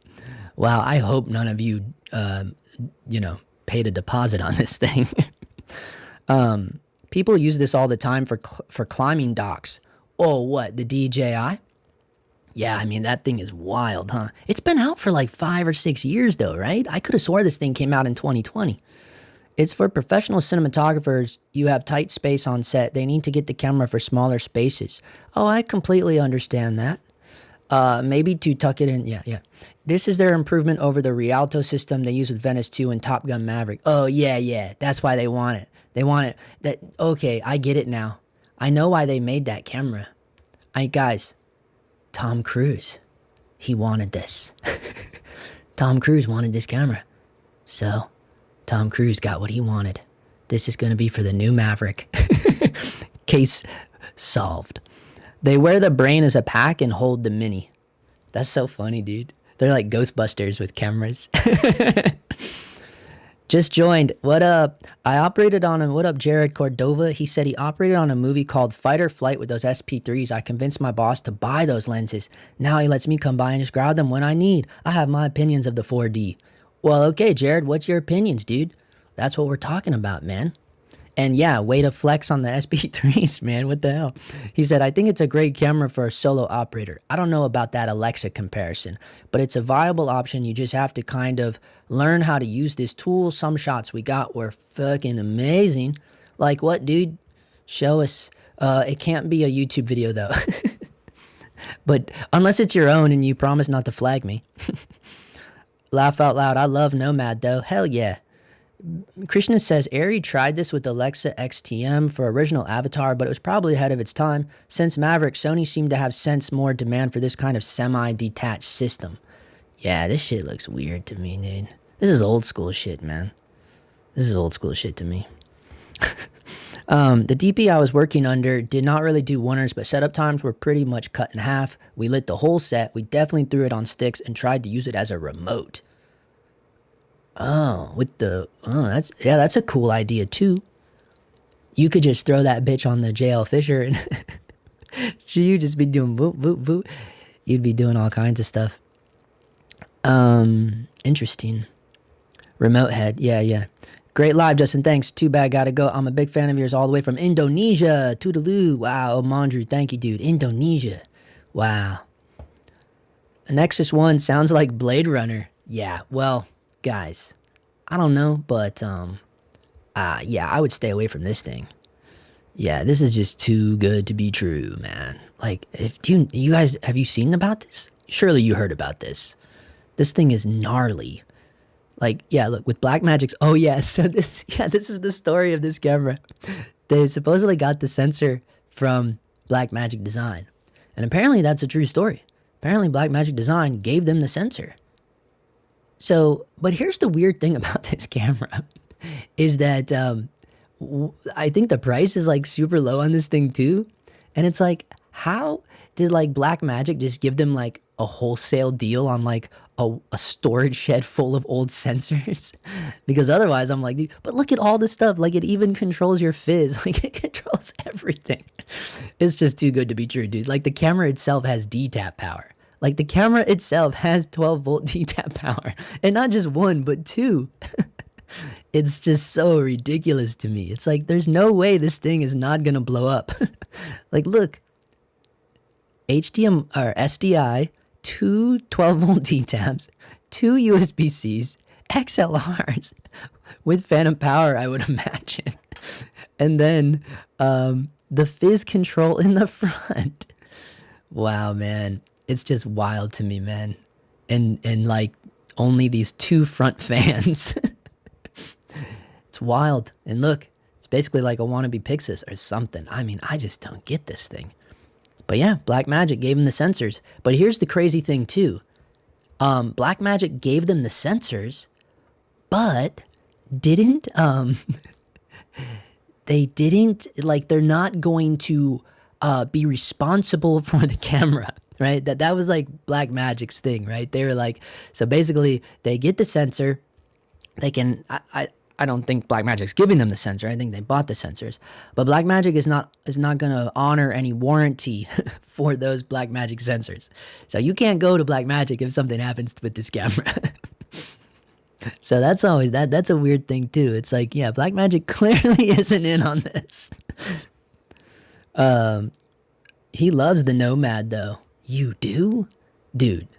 Wow, I hope none of you, you know, paid a deposit on this thing. People use this all the time for climbing docks. Oh, what, the DJI? Yeah, I mean, that thing is wild, huh? It's been out for like 5 or 6 years, though, right? I could have swore this thing came out in 2020. It's for professional cinematographers. You have tight space on set. They need to get the camera for smaller spaces. Oh, I completely understand that. Maybe to tuck it in. Yeah. This is their improvement over the Rialto system they use with Venice 2 and Top Gun Maverick. Oh, yeah. That's why they want it. They want it. Okay, I get it now. I know why they made that camera. Guys, Tom Cruise, he wanted this. Tom Cruise wanted this camera. So, Tom Cruise got what he wanted. This is going to be for the new Maverick. Case solved. They wear the brain as a pack and hold the mini. That's so funny, dude. They're like Ghostbusters with cameras. Just joined. What up? What up, Jared Cordova? He said he operated on a movie called Fight or Flight with those SP3s. I convinced my boss to buy those lenses. Now he lets me come by and just grab them when I need. I have my opinions of the 4D. Well, okay, Jared, what's your opinions, dude? That's what we're talking about, man. And yeah, way to flex on the SP3s, man. What the hell? He said, I think it's a great camera for a solo operator. I don't know about that Alexa comparison, but it's a viable option. You just have to kind of learn how to use this tool. Some shots we got were fucking amazing. Like what, dude? Show us. It can't be a YouTube video, though. But unless it's your own and you promise not to flag me. Laugh out loud. I love Nomad, though. Hell yeah. Krishna says, Ari tried this with the Alexa XTM for original Avatar, but it was probably ahead of its time. Since Maverick, Sony seemed to have sensed more demand for this kind of semi-detached system. Yeah, this shit looks weird to me, dude. This is old school shit, man. This is old school shit to me. The DP I was working under did not really do wonders, but setup times were pretty much cut in half. We lit the whole set. We definitely threw it on sticks and tried to use it as a remote. Oh, that's a cool idea too. You could just throw that bitch on the JL Fisher and you just be doing boop, boop, boop. You'd be doing all kinds of stuff. Interesting. Remote head. Yeah. Great live, Justin. Thanks. Too bad. Gotta go. I'm a big fan of yours all the way from Indonesia. Toodaloo. Wow. Mondru. Thank you, dude. Indonesia. Wow. A Nexus 1 sounds like Blade Runner. Yeah. Well, guys, I don't know, but, yeah, I would stay away from this thing. Yeah, this is just too good to be true, man. Like, you guys, have you seen about this? Surely you heard about this. This thing is gnarly. Like, yeah, look, with Blackmagic's, oh yeah, so this is the story of this camera. They supposedly got the sensor from Blackmagic Design. And apparently that's a true story. Apparently Blackmagic Design gave them the sensor. So, but here's the weird thing about this camera, is that I think the price is like super low on this thing too. And it's like, how did like Blackmagic just give them like a wholesale deal on like a storage shed full of old sensors? Because otherwise I'm like, dude, but look at all this stuff. Like, it even controls your fizz. Like, it controls everything. It's just too good to be true, dude. Like, the camera itself has D-tap power. Like, the camera itself has 12 volt D-tap power. And not just one, but two. It's just so ridiculous to me. It's like, there's no way this thing is not gonna blow up. Like, look. HDMI or SDI, two 12 volt D-taps, two USB-Cs, XLRs with phantom power, I would imagine. And then the fizz control in the front. Wow, man. It's just wild to me, man. And like only these two front fans. It's wild. And look, it's basically like a wannabe Pixis or something. I mean, I just don't get this thing. But yeah, Blackmagic gave them the sensors. But here's the crazy thing too. Blackmagic gave them the sensors, but didn't, they didn't, like, they're not going to be responsible for the camera, right? That was like Blackmagic's thing, right? They were like, so basically they get the sensor, they can, I don't think Blackmagic's giving them the sensor. I think they bought the sensors. But Blackmagic is not going to honor any warranty for those Blackmagic sensors. So you can't go to Blackmagic if something happens with this camera. So that's always that's a weird thing too. It's like, yeah, Blackmagic clearly isn't in on this. He loves the Nomad though. You do? Dude.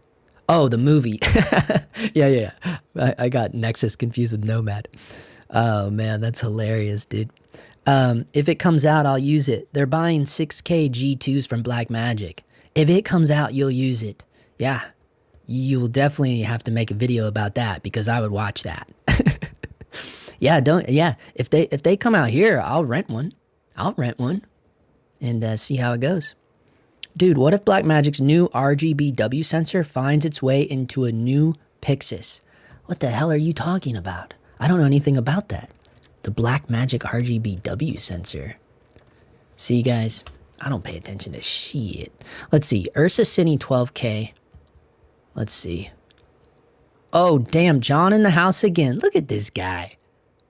Oh, the movie. Yeah. I got Nexus confused with Nomad. Oh, man, that's hilarious, dude. If it comes out, I'll use it. They're buying 6K G2s from Blackmagic. If it comes out, you'll use it. Yeah, you will definitely have to make a video about that because I would watch that. Yeah, if they come out here, I'll rent one. And see how it goes. Dude, what if Blackmagic's new RGBW sensor finds its way into a new Pixis? What the hell are you talking about? I don't know anything about that. The Blackmagic RGBW sensor. See, guys, I don't pay attention to shit. Let's see, Ursa Cine 12K. Let's see. Oh, damn, John in the house again. Look at this guy.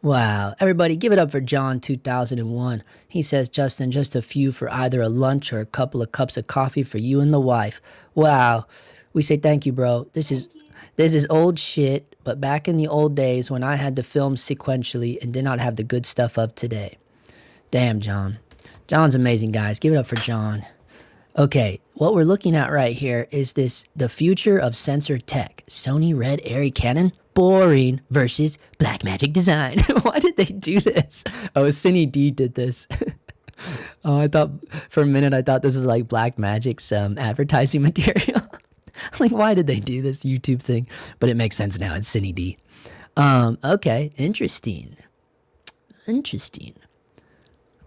Wow, everybody give it up for John 2001. He says, Justin, just a few for either a lunch or a couple of cups of coffee for you and the wife. Wow, we say thank you, bro. This is old shit, but back in the old days when I had to film sequentially and did not have the good stuff of today. Damn, John. John's amazing, guys. Give it up for John. Okay, what we're looking at right here is the future of sensor tech. Sony Red Airy Canon? Boring versus Blackmagic Design. Why did they do this? Oh, Cine D did this. Oh, I thought for a minute this was like Blackmagic's advertising material. Like, why did they do this YouTube thing? But it makes sense now. It's Cine D. Okay, interesting. Interesting.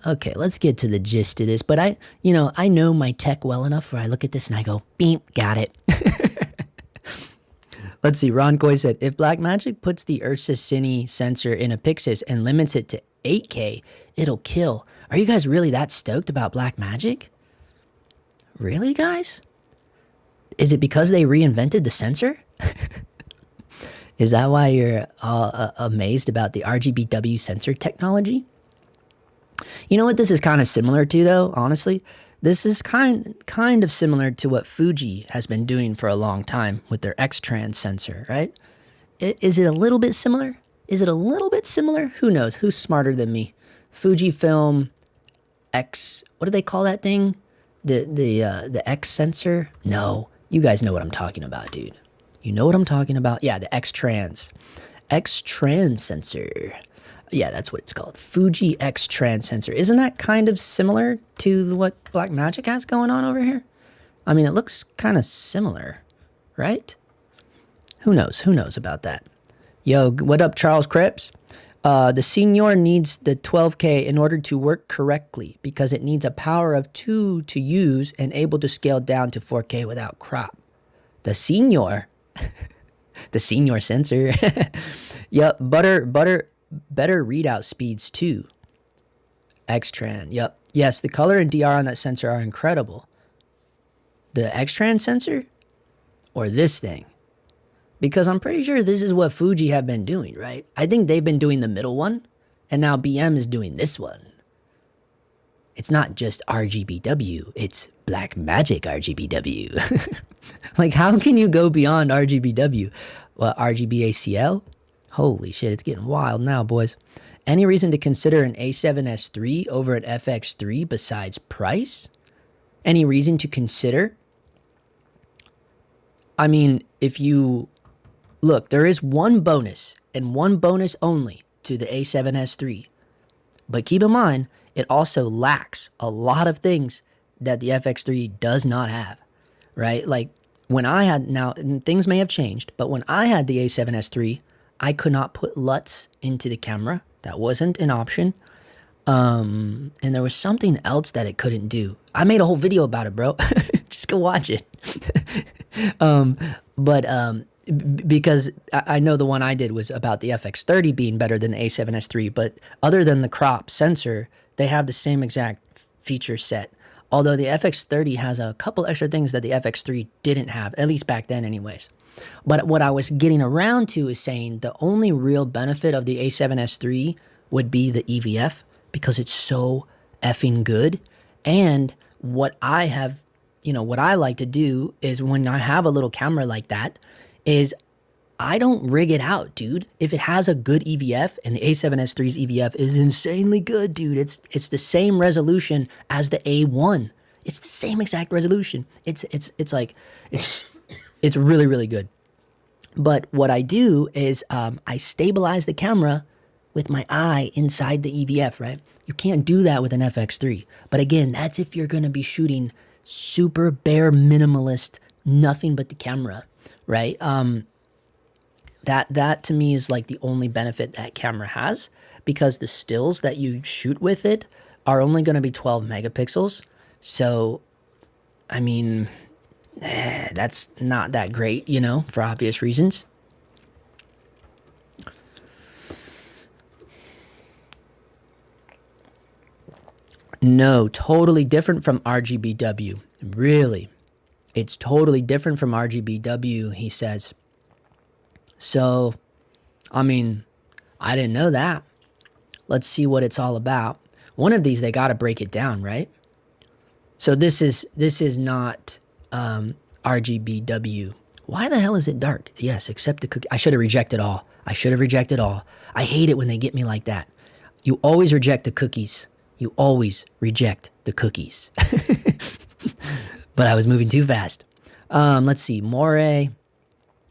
Okay, let's get to the gist of this. But I know my tech well enough where I look at this and I go, beep, got it. Let's see. Ron Coy said, if Blackmagic puts the Ursa Cine sensor in a Pixis and limits it to 8K, it'll kill. Are you guys really that stoked about Blackmagic? Really, guys? Is it because they reinvented the sensor? Is that why you're amazed about the RGBW sensor technology? You know what this is kind of similar to, though, honestly? This is kind of similar to what Fuji has been doing for a long time with their X-Trans sensor, right? Is it a little bit similar? Is it a little bit similar? Who knows? Who's smarter than me? Fujifilm X, what do they call that thing? The X sensor? No, you guys know what I'm talking about, dude. You know what I'm talking about? Yeah, the X-Trans sensor. Yeah, that's what it's called. Fuji X-Trans sensor. Isn't that kind of similar to what Blackmagic has going on over here? I mean, it looks kind of similar, right? Who knows? Who knows about that? Yo, what up, Charles Cripps? The Senior needs the 12K in order to work correctly because it needs a power of 2 to use and able to scale down to 4K without crop. The Senior? The Senior sensor. Yep, better readout speeds too. X-Trans, yep. Yes, the color and DR on that sensor are incredible. The X-Trans sensor? Or this thing? Because I'm pretty sure this is what Fuji have been doing, right? I think they've been doing the middle one, and now BM is doing this one. It's not just RGBW, it's Blackmagic RGBW. Like, how can you go beyond RGBW? Well, RGB ACL? Holy shit, it's getting wild now, boys. Any reason to consider an A7S III over an FX3 besides price? Any reason to consider? I mean, if you... Look, there is one bonus, and one bonus only, to the A7S III. But keep in mind, it also lacks a lot of things that the FX3 does not have, right? Like, when I had... Now, things may have changed, but when I had the A7S III, I could not put LUTs into the camera. That wasn't an option. And there was something else that it couldn't do. I made a whole video about it, bro. Just go watch it. Because I know the one I did was about the FX30 being better than the A7S III, but other than the crop sensor, they have the same exact feature set. Although the FX30 has a couple extra things that the FX3 didn't have, at least back then anyways. But what I was getting around to is saying the only real benefit of the A7S III would be the EVF because it's so effing good. And what I have, what I like to do is when I have a little camera like that is I don't rig it out, dude. If it has a good EVF, and the A7S III's EVF is insanely good, dude. It's the same resolution as the A1. It's the same exact resolution. It's really, really good. But what I do is I stabilize the camera with my eye inside the EVF, right? You can't do that with an FX3. But again, that's if you're going to be shooting super bare minimalist, nothing but the camera, right? That to me is like the only benefit that camera has, because the stills that you shoot with it are only going to be 12 megapixels. So, I mean, that's not that great, for obvious reasons. No, totally different from RGBW. Really. It's totally different from RGBW, he says. So, I mean, I didn't know that. Let's see what it's all about. One of these, they got to break it down, right? So this is not RGBW. Why the hell is it dark? Yes, except the cookie. I should have rejected all. I hate it when they get me like that. You always reject the cookies. You always reject the cookies. But I was moving too fast. Let's see. More.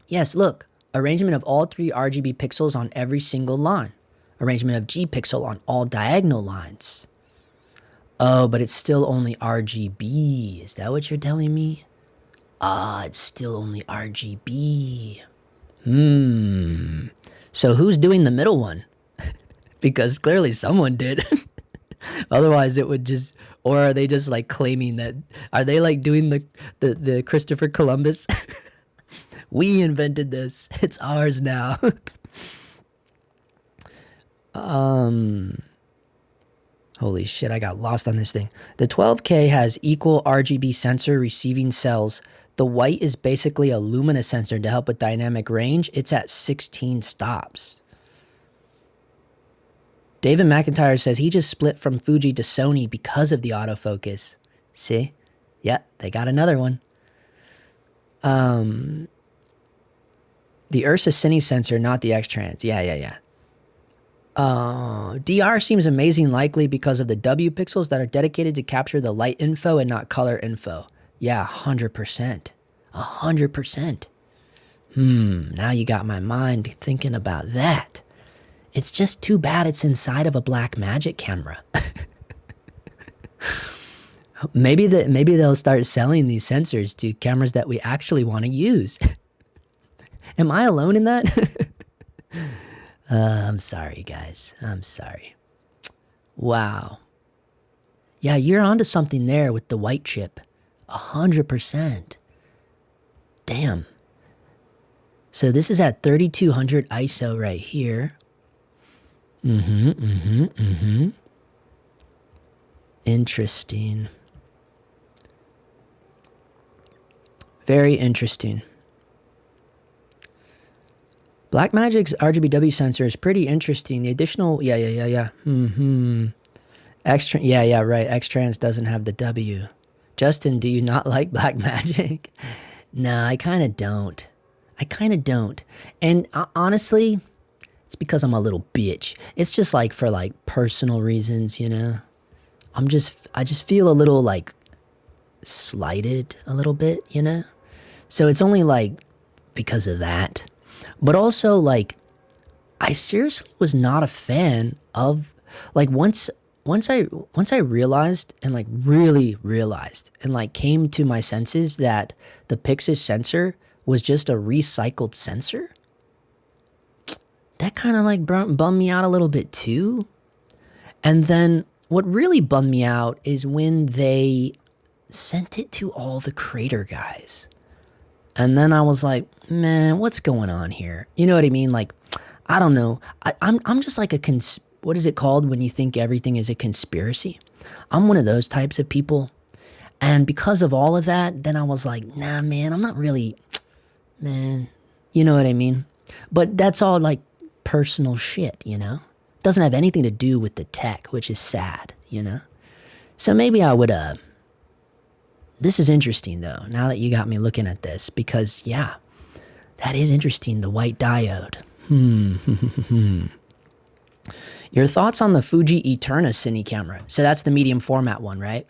Yes, look. Arrangement of all 3 RGB pixels on every single line. Arrangement of G pixel on all diagonal lines. Oh, but it's still only RGB. Is that what you're telling me? It's still only RGB. So who's doing the middle one? Because clearly someone did. Otherwise it would just, or are they just like claiming that, are they like doing the Christopher Columbus? We invented this. It's ours now. Holy shit, I got lost on this thing. The 12K has equal RGB sensor receiving cells. The white is basically a luminous sensor to help with dynamic range. It's at 16 stops. David McIntyre says he just split from Fuji to Sony because of the autofocus. See? Yeah, they got another one. The Ursa Cine sensor, not the X-Trans. Yeah. DR seems amazing likely because of the W pixels that are dedicated to capture the light info and not color info. Yeah, 100%. 100%. Now you got my mind thinking about that. It's just too bad it's inside of a Blackmagic camera. Maybe they'll start selling these sensors to cameras that we actually want to use. Am I alone in that? I'm sorry, guys. I'm sorry. Wow. Yeah, you're onto something there with the white chip. 100%. Damn. So this is at 3200 ISO right here. Interesting. Very interesting. Blackmagic's RGBW sensor is pretty interesting. The additional, yeah. Right. X-Trans doesn't have the W. Justin, do you not like Blackmagic? No, I kind of don't. And honestly, it's because I'm a little bitch. It's just like for like personal reasons, you know. I just feel a little like slighted a little bit, you know. So it's only like because of that. But also, like, I seriously was not a fan of, like, once I realized and, like, really realized and, like, came to my senses that the Pixis sensor was just a recycled sensor, that kind of, like, bummed me out a little bit, too. And then what really bummed me out is when they sent it to all the creator guys. And then I was like, man, what's going on here? You know what I mean? Like, I don't know. I'm just like what is it called when you think everything is a conspiracy? I'm one of those types of people. And because of all of that, then I was like, nah, man, I'm not really, man, you know what I mean? But that's all like personal shit, you know? Doesn't have anything to do with the tech, which is sad, you know? So maybe I would, this is interesting, though, now that you got me looking at this, because, yeah, that is interesting, the white diode. Your thoughts on the Fuji Eterna Cine camera? So that's the medium format one, right?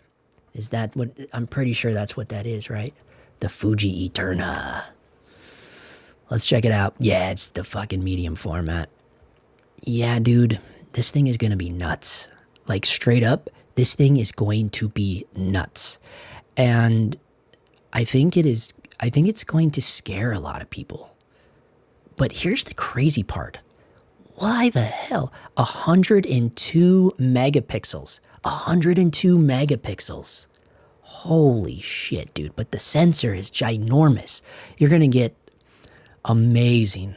Is that what, I'm pretty sure that's what that is, right? The Fuji Eterna. Let's check it out. Yeah, it's the fucking medium format. Yeah, dude, this thing is going to be nuts. Like, straight up, this thing is going to be nuts. And I think it's going to scare a lot of people. But here's the crazy part. Why the hell? 102 megapixels. 102 megapixels. Holy shit, dude. But the sensor is ginormous. You're going to get amazing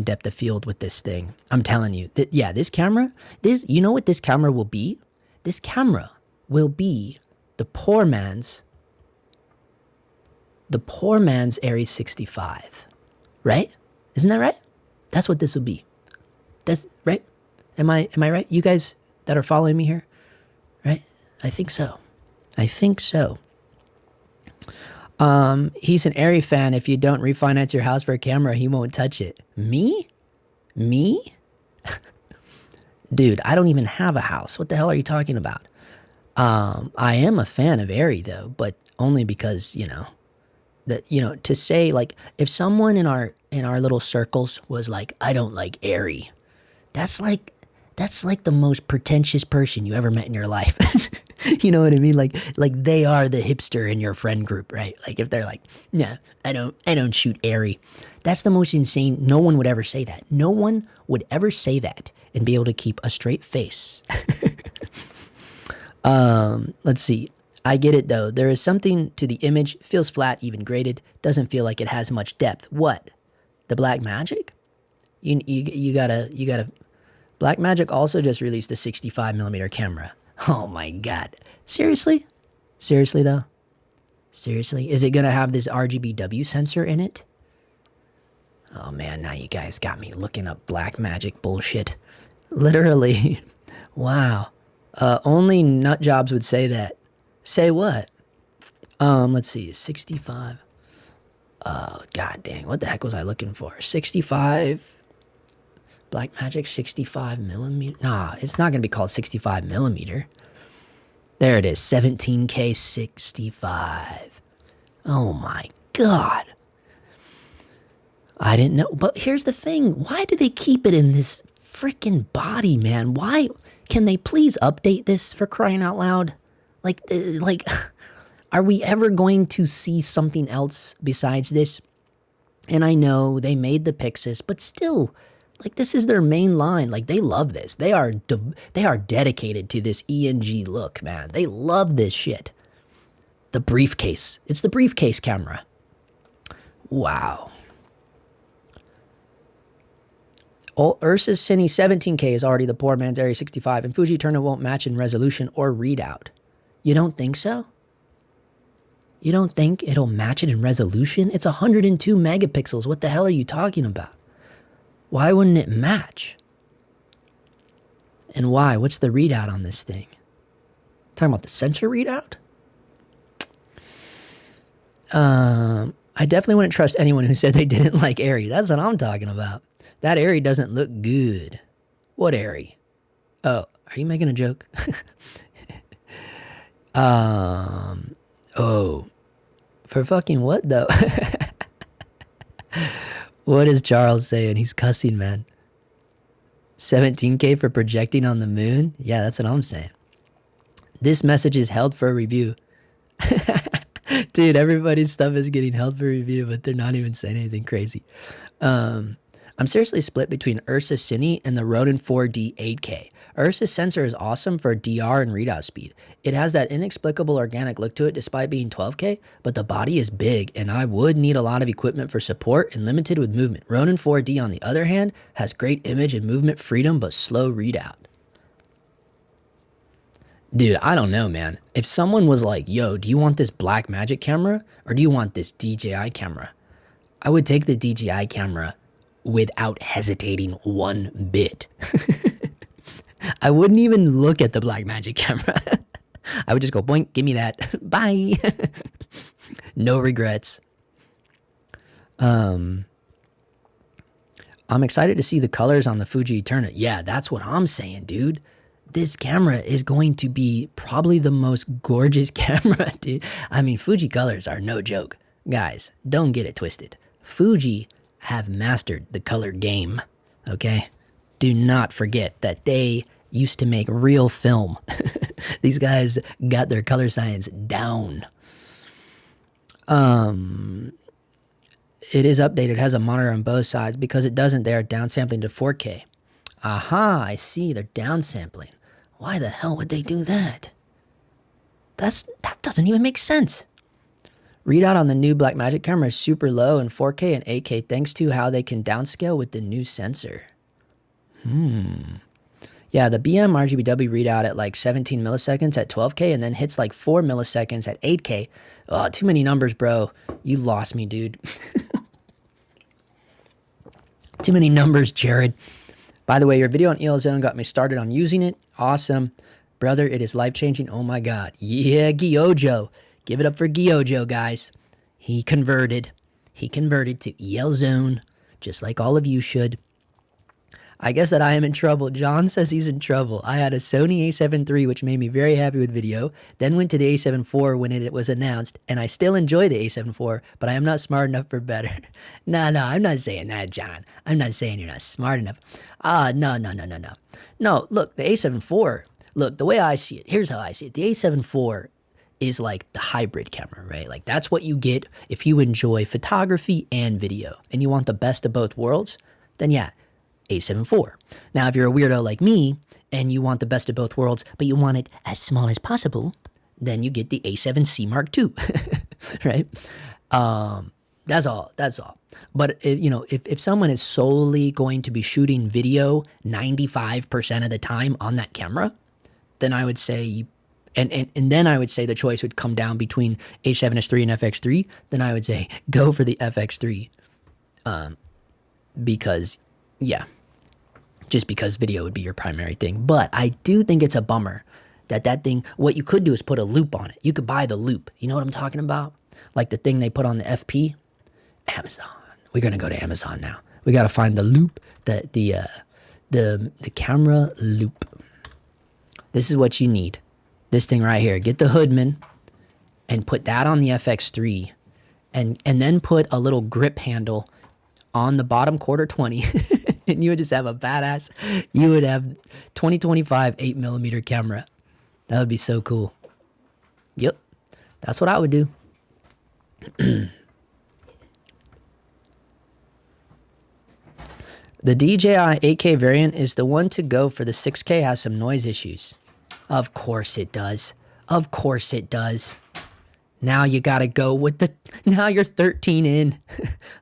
depth of field with this thing. I'm telling you. Yeah, this camera, you know what this camera will be? This camera will be the poor man's Aries 65, right? Isn't that right? That's what this will be. That's right. Am I right? You guys that are following me here, right? I think so. He's an Airy fan. If you don't refinance your house for a camera, he won't touch it. Me? Dude, I don't even have a house. What the hell are you talking about? I am a fan of Airy though, but only because, to say like, if someone in our little circles was like, I don't like Airy, that's like the most pretentious person you ever met in your life. You know what I mean? Like they are the hipster in your friend group, right? Like if they're like, yeah, I don't shoot airy. That's the most insane. No one would ever say that. No one would ever say that and be able to keep a straight face. Let's see. I get it though. There is something to the image. Feels flat, even graded. Doesn't feel like it has much depth. What? The Blackmagic? You gotta. Blackmagic also just released a 65mm camera. Oh my god. Seriously? Seriously though? Seriously? Is it gonna have this RGBW sensor in it? Oh man, now you guys got me looking up Blackmagic bullshit. Literally. Wow. Only nut jobs would say that. Say what? Let's see. 65. Oh, god dang. What the heck was I looking for? 65. Blackmagic 65mm. Nah, it's not going to be called 65mm. There it is. 17K 65. Oh my god. I didn't know. But here's the thing. Why do they keep it in this freaking body, man? Why? Can they please update this, for crying out loud? Like, are we ever going to see something else besides this? And I know they made the Pixis, but still, like, this is their main line. Like, they love this. They are dedicated to this ENG look, man. They love this shit. The briefcase. It's the briefcase camera. Wow. Ursa's Cine 17K is already the poor man's Area 65, and Fuji Eterna won't match in resolution or readout. You don't think so? You don't think it'll match it in resolution? It's 102 megapixels. What the hell are you talking about? Why wouldn't it match? And why? What's the readout on this thing? Talking about the sensor readout? I definitely wouldn't trust anyone who said they didn't like Airy. That's what I'm talking about. That Airy doesn't look good. What Airy? Oh, are you making a joke? Oh. For fucking what, though? What is Charles saying? He's cussing, man. 17K for projecting on the moon? Yeah, that's what I'm saying. This message is held for review. Dude, everybody's stuff is getting held for review, but they're not even saying anything crazy. I'm seriously split between Ursa Cine and the Ronin 4D 8K. Ursa's sensor is awesome for DR and readout speed. It has that inexplicable organic look to it despite being 12K, but the body is big and I would need a lot of equipment for support and limited with movement. Ronin 4D on the other hand has great image and movement freedom but slow readout. Dude, I don't know, man. If someone was like, yo, do you want this Blackmagic camera or do you want this DJI camera? I would take the DJI camera without hesitating one bit. I wouldn't even look at the Blackmagic camera. I would just go, boink, give me that. Bye. No regrets. I'm excited to see the colors on the Fuji Eterna. Yeah, that's what I'm saying, dude. This camera is going to be probably the most gorgeous camera, dude. I mean, Fuji colors are no joke. Guys, don't get it twisted. Fuji have mastered the color game, okay? Do not forget that they used to make real film. These guys got their color science down. It is updated. It has a monitor on both sides. Because it doesn't, they are downsampling to 4K. Aha, I see. They're downsampling. Why the hell would they do that? That doesn't even make sense. Readout on the new Blackmagic camera is super low in 4K and 8K thanks to how they can downscale with the new sensor. Yeah, the BM RGBW readout at like 17 milliseconds at 12K and then hits like 4 milliseconds at 8K. Oh, too many numbers, bro. You lost me, dude. Too many numbers, Jared. By the way, your video on EL Zone got me started on using it. Awesome. Brother, it is life-changing. Oh my god. Yeah, Gyojo. Give it up for Gyojo, guys. He converted. He converted to EL Zone, just like all of you should. I guess that I am in trouble. John says he's in trouble. I had a Sony a7 III, which made me very happy with video, then went to the a7 IV when it was announced, and I still enjoy the a7 IV, but I am not smart enough for better. No, I'm not saying that, John. I'm not saying you're not smart enough. No. No, look, the a7 IV, Look, the way I see it, here's how I see it. The A7 IV is like the hybrid camera, right? Like that's what you get if you enjoy photography and video and you want the best of both worlds, then yeah, A7 IV. Now, if you're a weirdo like me and you want the best of both worlds, but you want it as small as possible, then you get the A7C Mark II, right? That's all. But if someone is solely going to be shooting video 95% of the time on that camera, then I would say, and then I would say the choice would come down between A7S III and FX3. Then I would say go for the FX3, because just because video would be your primary thing. But I do think it's a bummer that thing. What you could do is put a loop on it. You could buy the loop. You know what I'm talking about? Like the thing they put on the FP. Amazon. We're gonna go to Amazon now. We gotta find the loop, the camera loop. This is what you need. This thing right here. Get the Hoodman and put that on the FX3, and then put a little grip handle on the bottom quarter 20, and you would just have a badass. You would have 2025 8mm camera. That would be so cool. Yep, that's what I would do. The DJI 8K variant is the one to go for the 6K has some noise issues. Of course it does. Of course it does. Now you gotta go with now you're 13 in.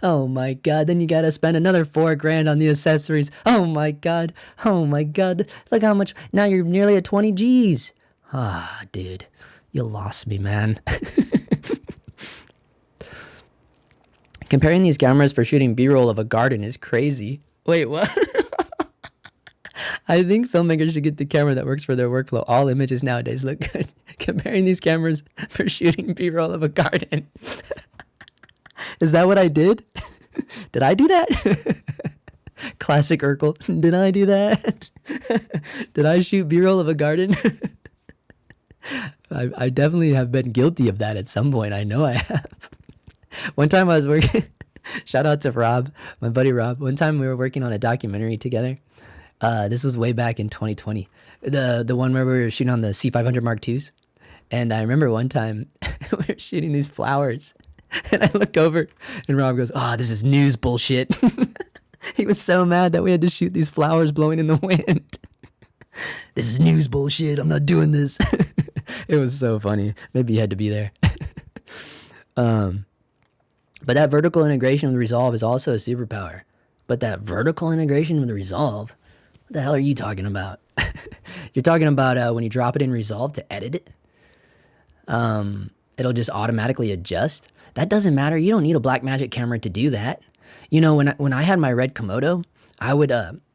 Oh my God, then you gotta spend another $4,000 on the accessories. Oh my God. Look how much, now you're nearly at 20 G's. Ah, dude, you lost me, man. Comparing these cameras for shooting B-roll of a garden is crazy. Wait, what? I think filmmakers should get the camera that works for their workflow. All images nowadays look good. Comparing these cameras for shooting B-roll of a garden. Is that what I did? Did I do that? Classic Urkel. Did I do that? Did I shoot B-roll of a garden? I definitely have been guilty of that at some point. I know I have. One time I was working... Shout out to Rob, my buddy Rob. One time we were working on a documentary together. This was way back in 2020. The one where we were shooting on the C500 Mark IIs. And I remember one time we were shooting these flowers. And I look over and Rob goes, this is news bullshit. He was so mad that we had to shoot these flowers blowing in the wind. This is news bullshit. I'm not doing this. It was so funny. Maybe you had to be there. But that vertical integration with Resolve is also a superpower. But that vertical integration with Resolve, what the hell are you talking about? You're talking about when you drop it in Resolve to edit it, it'll just automatically adjust. That doesn't matter. You don't need a Blackmagic camera to do that. You know, when I had my red Komodo, I would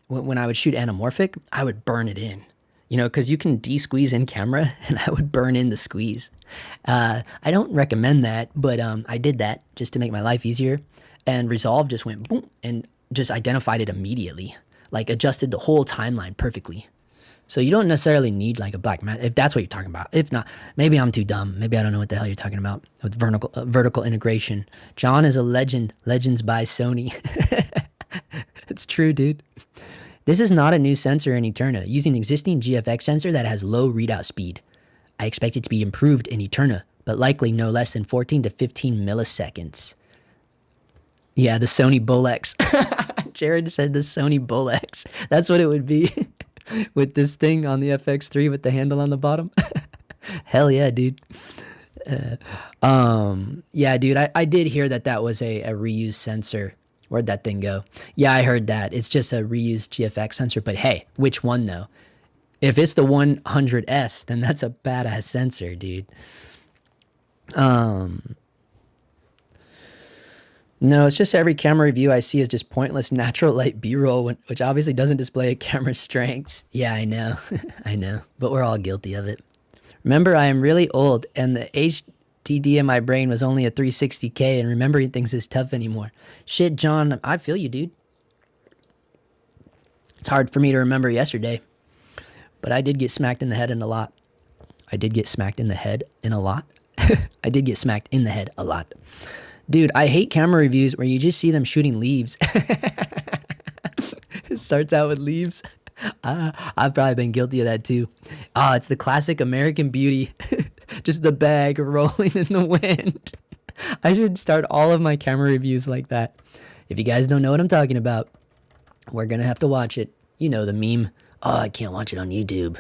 when I would shoot anamorphic, I would burn it in. You know, because you can de-squeeze in camera, and I would burn in the squeeze. I don't recommend that, but I did that just to make my life easier. And Resolve just went boom and just identified it immediately, like adjusted the whole timeline perfectly. So you don't necessarily need like a Blackmagic, if that's what you're talking about. If not, maybe I'm too dumb. Maybe I don't know what the hell you're talking about with vertical integration. John is a legend. Legends by Sony. It's true, dude. This is not a new sensor in Eterna, using existing GFX sensor that has low readout speed. I expect it to be improved in Eterna, but likely no less than 14 to 15 milliseconds. Yeah, the Sony Bull-X. Jared said the Sony Bull-X. That's what it would be with this thing on the FX3 with the handle on the bottom. Hell yeah, dude. Yeah, dude, I did hear that was a reused sensor. Where'd that thing go? Yeah, I heard that. It's just a reused GFX sensor. But hey, which one though? If it's the 100S, then that's a badass sensor, dude. No, it's just every camera review I see is just pointless natural light B-roll, which obviously doesn't display a camera's strengths. Yeah, I know. I know. But we're all guilty of it. Remember, I am really old, and the HDD in my brain was only a 360K, and remembering things is tough anymore. Shit, John, I feel you, dude. It's hard for me to remember yesterday, but I did get smacked in the head in a lot. I did get smacked in the head in a lot. I did get smacked in the head a lot. Dude, I hate camera reviews where you just see them shooting leaves. It starts out with leaves. I've probably been guilty of that too. Ah, it's the classic American Beauty. Just the bag rolling in the wind. I should start all of my camera reviews like that. If you guys don't know what I'm talking about, we're gonna have to watch it. You know the meme. Oh, I can't watch it on YouTube.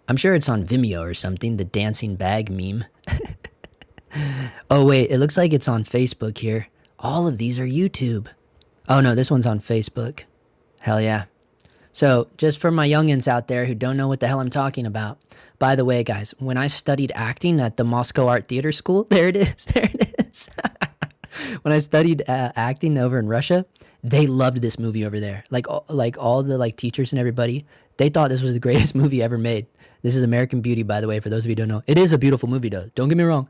I'm sure it's on Vimeo or something, the dancing bag meme. Oh wait, it looks like it's on Facebook here. All of these are YouTube. Oh no, this one's on Facebook. Hell yeah. So, just for my youngins out there who don't know what the hell I'm talking about, by the way, guys, when I studied acting at the Moscow Art Theater School, there it is. When I studied acting over in Russia, they loved this movie over there. Like all the like teachers and everybody, they thought this was the greatest movie ever made. This is American Beauty, by the way, for those of you who don't know. It is a beautiful movie, though. Don't get me wrong.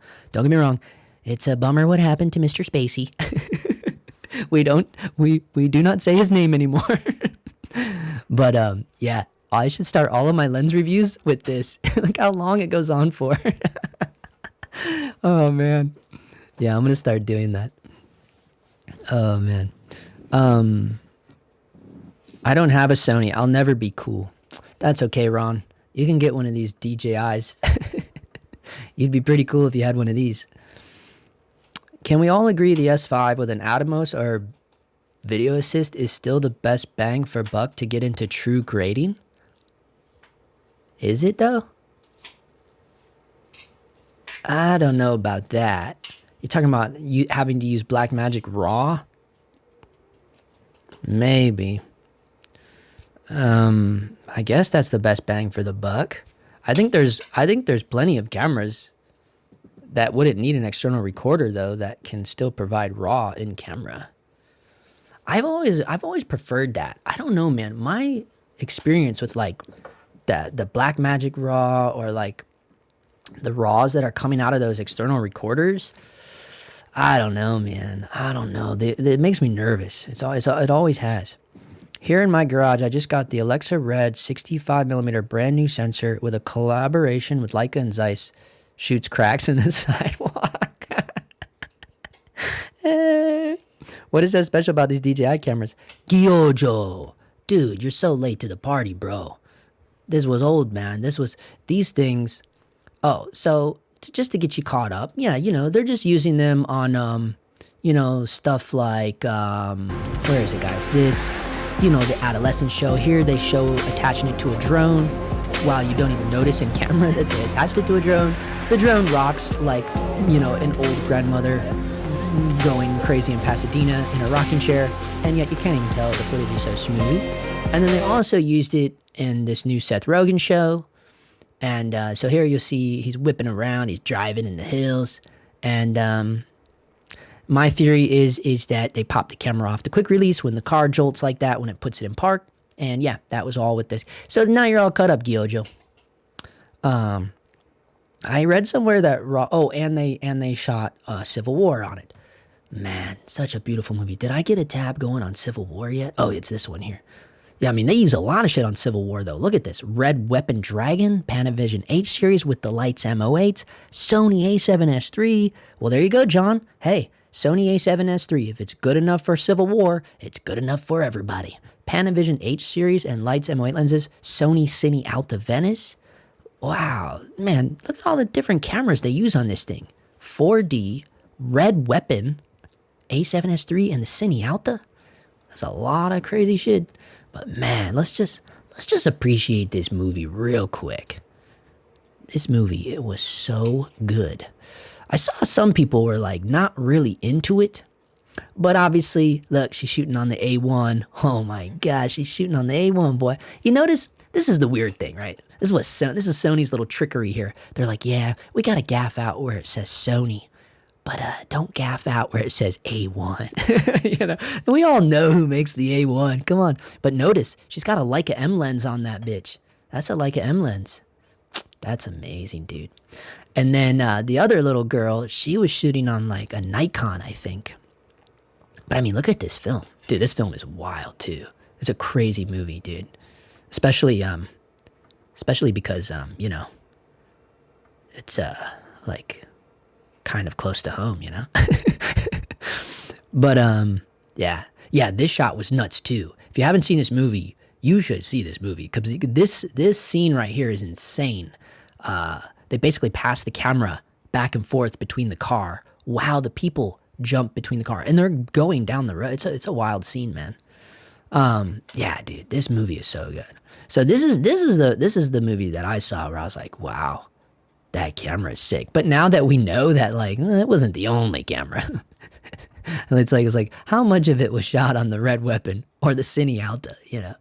It's a bummer what happened to Mr. Spacey. We do not say his name anymore. But yeah, I should start all of my lens reviews with this. Look how long it goes on for. Oh man. Yeah, I'm gonna start doing that. Oh man. I don't have a Sony. I'll never be cool. That's okay, Ron. You can get one of these DJIs. You'd be pretty cool if you had one of these. Can we all agree the S5 with an Atomos or video assist is still the best bang for buck to get into true grading? Is it though? I don't know about that. You're talking about you having to use Blackmagic RAW? Maybe. I guess that's the best bang for the buck. I think there's plenty of cameras that wouldn't need an external recorder though that can still provide RAW in camera. I've always preferred that. I don't know, man. My experience with like the Blackmagic RAW or like the RAWs that are coming out of those external recorders, I don't know, man. I don't know. It makes me nervous. It always has. Here in my garage, I just got the Alexa Red 65mm brand new sensor with a collaboration with Leica and Zeiss. Shoots cracks in the sidewalk. What is that special about these DJI cameras? Gyojo. Dude, you're so late to the party, bro. This was old, man. These things. Oh, so just to get you caught up. Yeah, they're just using them on, stuff like, where is it, guys? This, the Adolescence show. Here they show attaching it to a drone while you don't even notice in camera that they attached it to a drone. The drone rocks like, an old grandmother going crazy in Pasadena in a rocking chair, and yet you can't even tell the footage is so smooth. And then they also used it in this new Seth Rogen show. And so here you'll see he's whipping around, he's driving in the hills. And my theory is that they pop the camera off the quick release when the car jolts like that, when it puts it in park. And yeah, that was all with this. So now you're all cut up, Gyojo. I read somewhere that and they shot Civil War on it. Man, such a beautiful movie. Did I get a tab going on Civil War yet? Oh, it's this one here. Yeah, I mean, they use a lot of shit on Civil War, though. Look at this. Red Weapon Dragon, Panavision H series with the Lights M08s, Sony A7S III. Well, there you go, John. Hey, Sony A7S III. If it's good enough for Civil War, it's good enough for everybody. Panavision H series and Lights M08 lenses, Sony Cine Alta Venice. Wow, man, look at all the different cameras they use on this thing. 4D, Red Weapon, A7S III, and the Cine Alta. That's a lot of crazy shit. But man, let's just appreciate this movie real quick. This movie, it was so good. I saw some people were like not really into it. But obviously, look, she's shooting on the A1. Oh my gosh, she's shooting on the A1, boy. You notice, this is the weird thing, right? This is Sony's little trickery here. They're like, yeah, we got to gaff out where it says Sony, but don't gaff out where it says A1. And we all know who makes the A1. Come on. But notice, she's got a Leica M lens on that bitch. That's a Leica M lens. That's amazing, dude. And then the other little girl, she was shooting on like a Nikon, I think. But I mean, look at this film. Dude, this film is wild too. It's a crazy movie, dude. Especially because, it's like kind of close to home, But yeah, this shot was nuts too. If you haven't seen this movie, You should see this movie because this scene right here is insane. They basically pass the camera back and forth between the car while the people jump between the car, and they're going down the road. It's a wild scene, man. Yeah, dude, this movie is so good. So this is the movie that I saw where I was like, wow, that camera is sick. But now that we know that, like, it wasn't the only camera. It's like how much of it was shot on the Red Weapon or the Cine Alta, you know?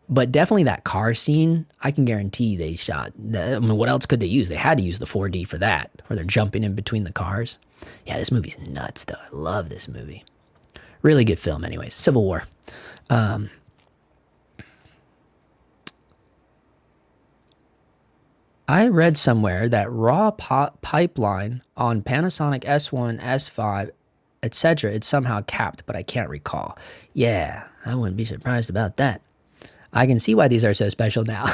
But definitely that car scene, I can guarantee they shot. I mean, what else could they use? They had to use the 4D for that, where they're jumping in between the cars. Yeah, this movie's nuts, though. I love this movie. Really good film, anyways. Civil War. I read somewhere that raw pipeline on Panasonic S1, S5, etc. it's somehow capped, but I can't recall. Yeah, I wouldn't be surprised about that. I can see why these are so special now.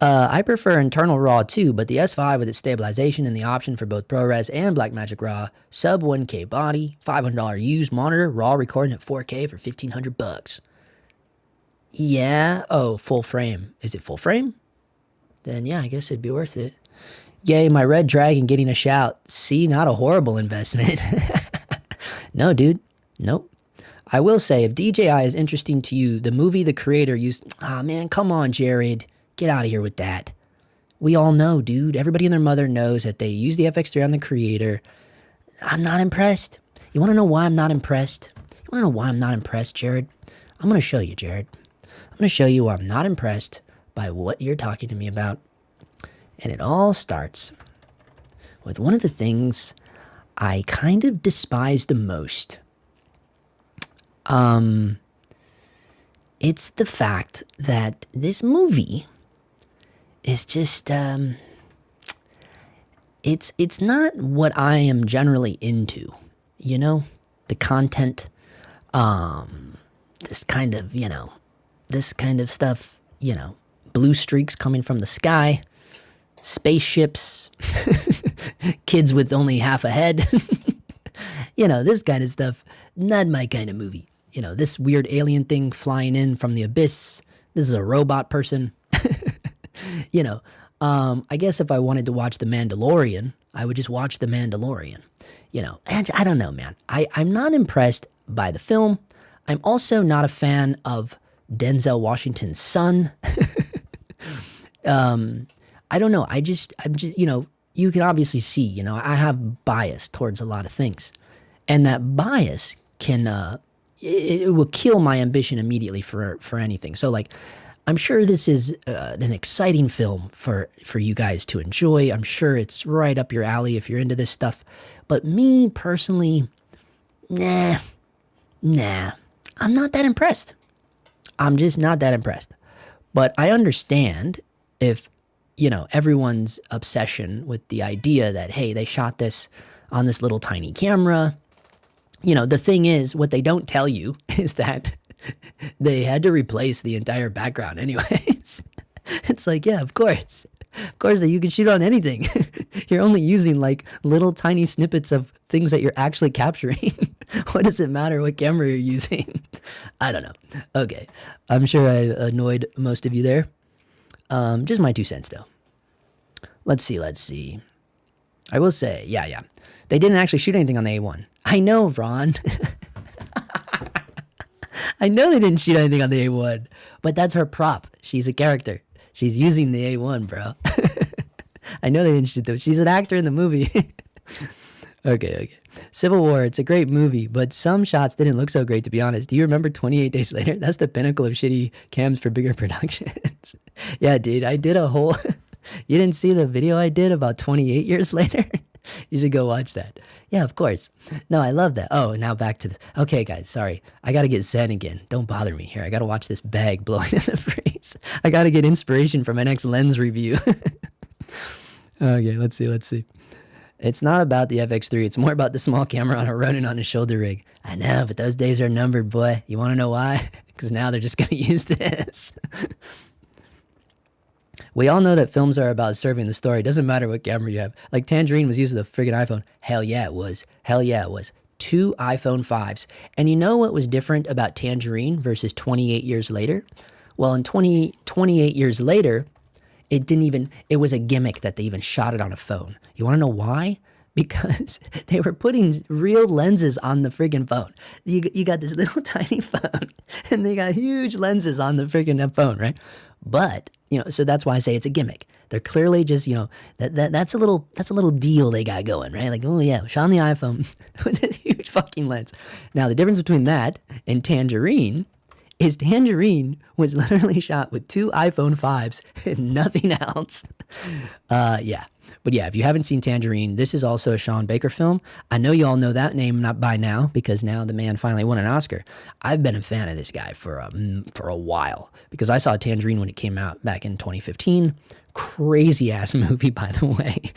I prefer internal RAW too, but the S5 with its stabilization and the option for both ProRes and Blackmagic RAW, sub 1K body, $500 used monitor, RAW recording at 4K for $1,500. Yeah, oh, full frame. Is it full frame? Then yeah, I guess it'd be worth it. Yay, my red dragon getting a shout. See, not a horrible investment. No, dude. Nope. I will say, if DJI is interesting to you, the movie the creator used... Ah, man, come on, Jared. Get out of here with that. We all know, dude. Everybody and their mother knows that they use the FX3 on the creator. I'm not impressed. You want to know why I'm not impressed? You want to know why I'm not impressed, Jared? I'm going to show you, Jared. I'm going to show you why I'm not impressed by what you're talking to me about. And it all starts with one of the things I kind of despise the most. It's the fact that this movie is just, it's not what I am generally into, you know, the content, this kind of, this kind of stuff, blue streaks coming from the sky, spaceships, kids with only half a head, this kind of stuff, not my kind of movie. This weird alien thing flying in from the abyss. This is a robot person. I guess if I wanted to watch The Mandalorian, I would just watch The Mandalorian. And I don't know, man. I'm not impressed by the film. I'm also not a fan of Denzel Washington's son. I don't know. I'm just, you can obviously see, I have bias towards a lot of things. And that bias can, it will kill my ambition immediately for anything. So, like, I'm sure this is an exciting film for you guys to enjoy. I'm sure it's right up your alley if you're into this stuff. But me, personally, nah. I'm not that impressed. I'm just not that impressed. But I understand if, everyone's obsession with the idea that, hey, they shot this on this little tiny camera. The thing is, what they don't tell you is that they had to replace the entire background anyways. It's like, yeah, of course that you can shoot on anything. You're only using like little tiny snippets of things that you're actually capturing. What does it matter what camera you're using? I don't know. Okay. I'm sure I annoyed most of you there. Just my 2 cents though. Let's see. I will say, yeah. They didn't actually shoot anything on the A1. I know, Ron. I know they didn't shoot anything on the A1, but that's her prop. She's a character. She's using the A1, bro. I know they didn't shoot those. She's an actor in the movie. Okay. Civil War, it's a great movie, but some shots didn't look so great, to be honest. Do you remember 28 Days Later? That's the pinnacle of shitty cams for bigger productions. Yeah, dude, I did a whole... You didn't see the video I did about 28 years later? You should go watch that. Yeah, of course. No, I love that. Oh, now back to this. Okay, guys, sorry. I got to get zen again. Don't bother me here. I got to watch this bag blowing in the breeze. I got to get inspiration for my next lens review. Okay, let's see. It's not about the FX3. It's more about the small camera on a Ronin on a shoulder rig. I know, but those days are numbered, boy. You want to know why? Because now they're just going to use this. We all know that films are about serving the story. It doesn't matter what camera you have. Like Tangerine was using the friggin' iPhone. Hell yeah, it was. 2 iPhone 5s. And you know what was different about Tangerine versus 28 years later? Well, in 28 years later, it was a gimmick that they even shot it on a phone. You want to know why? Because they were putting real lenses on the friggin' phone. You got this little tiny phone, and they got huge lenses on the friggin' phone, right? But, so that's why I say it's a gimmick. They're clearly just, that's a little deal they got going, right? Like, oh yeah, shot on the iPhone with this huge fucking lens. Now, the difference between that and Tangerine is Tangerine was literally shot with 2 iPhone 5s and nothing else. Yeah. But yeah, if you haven't seen Tangerine, this is also a Sean Baker film. I know you all know that name not by now because now the man finally won an Oscar. I've been a fan of this guy for a while because I saw Tangerine when it came out back in 2015. Crazy ass movie, by the way.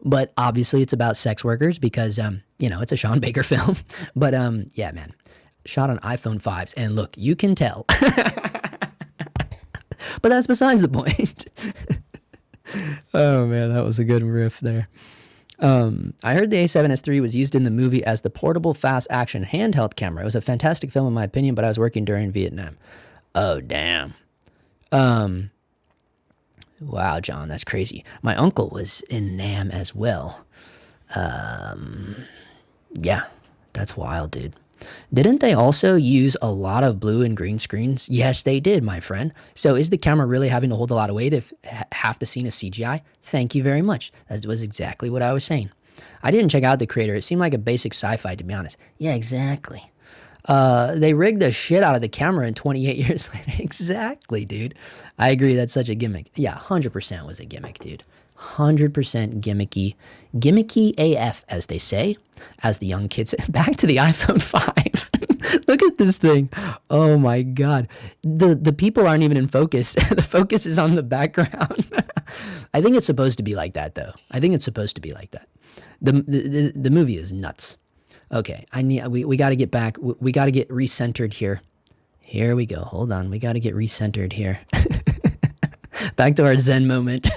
But obviously it's about sex workers because, it's a Sean Baker film. But yeah, man, shot on iPhone 5s. And look, you can tell. But that's besides the point. Oh man, that was a good riff there. I heard the A7S III was used in the movie as the portable fast action handheld camera. It was a fantastic film in my opinion, but I was working during Vietnam. Oh damn. Wow, John, that's crazy. My uncle was in Nam as well. Yeah, that's wild, dude. Didn't they also use a lot of blue and green screens? Yes, they did, my friend. So is the camera really having to hold a lot of weight if half the scene is CGI? Thank you very much. That was exactly what I was saying. I didn't check out the creator. It seemed like a basic sci-fi, to be honest. Yeah, exactly. They rigged the shit out of the camera in 28 years later. Exactly, dude. I agree. That's such a gimmick. Yeah, 100% was a gimmick, dude. 100% gimmicky. Gimmicky AF, as they say, as the young kids say. Back to the iPhone 5. Look at this thing. Oh my God. The people aren't even in focus. The focus is on the background. I think it's supposed to be like that, though. I think it's supposed to be like that. The movie is nuts. Okay, we got to get back. We got to get recentered here. Here we go. Hold on. We got to get recentered here. Back to our Zen moment.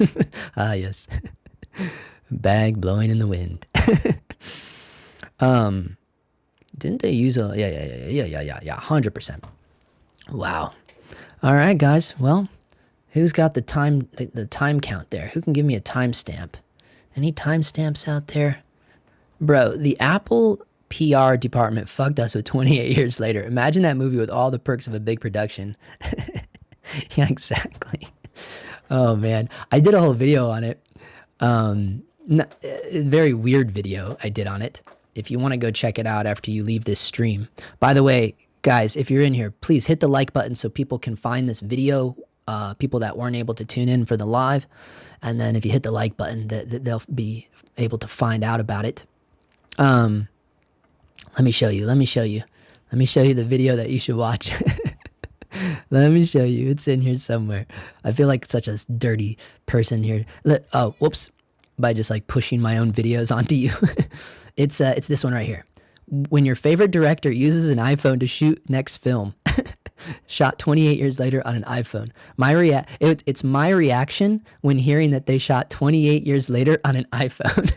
Ah, yes. Bag blowing in the wind. Didn't they use a... Yeah. 100%. Wow. All right, guys. Well, who's got the time count there? Who can give me a timestamp? Any timestamps out there? Bro, the Apple PR department fucked us with 28 years later. Imagine that movie with all the perks of a big production. Yeah, exactly. Oh man, I did a whole video on it. A very weird video I did on it. If you want to go check it out after you leave this stream. By the way, guys, if you're in here, please hit the like button so people can find this video. People that weren't able to tune in for the live, and then if you hit the like button, they'll be able to find out about it. Let me show you the video that you should watch. Let me show you. It's in here somewhere. I feel like such a dirty person here. Oh, whoops. By just like pushing my own videos onto you. It's this one right here. When your favorite director uses an iPhone to shoot next film. Shot 28 years later on an iPhone. It's my reaction when hearing that they shot 28 years later on an iPhone.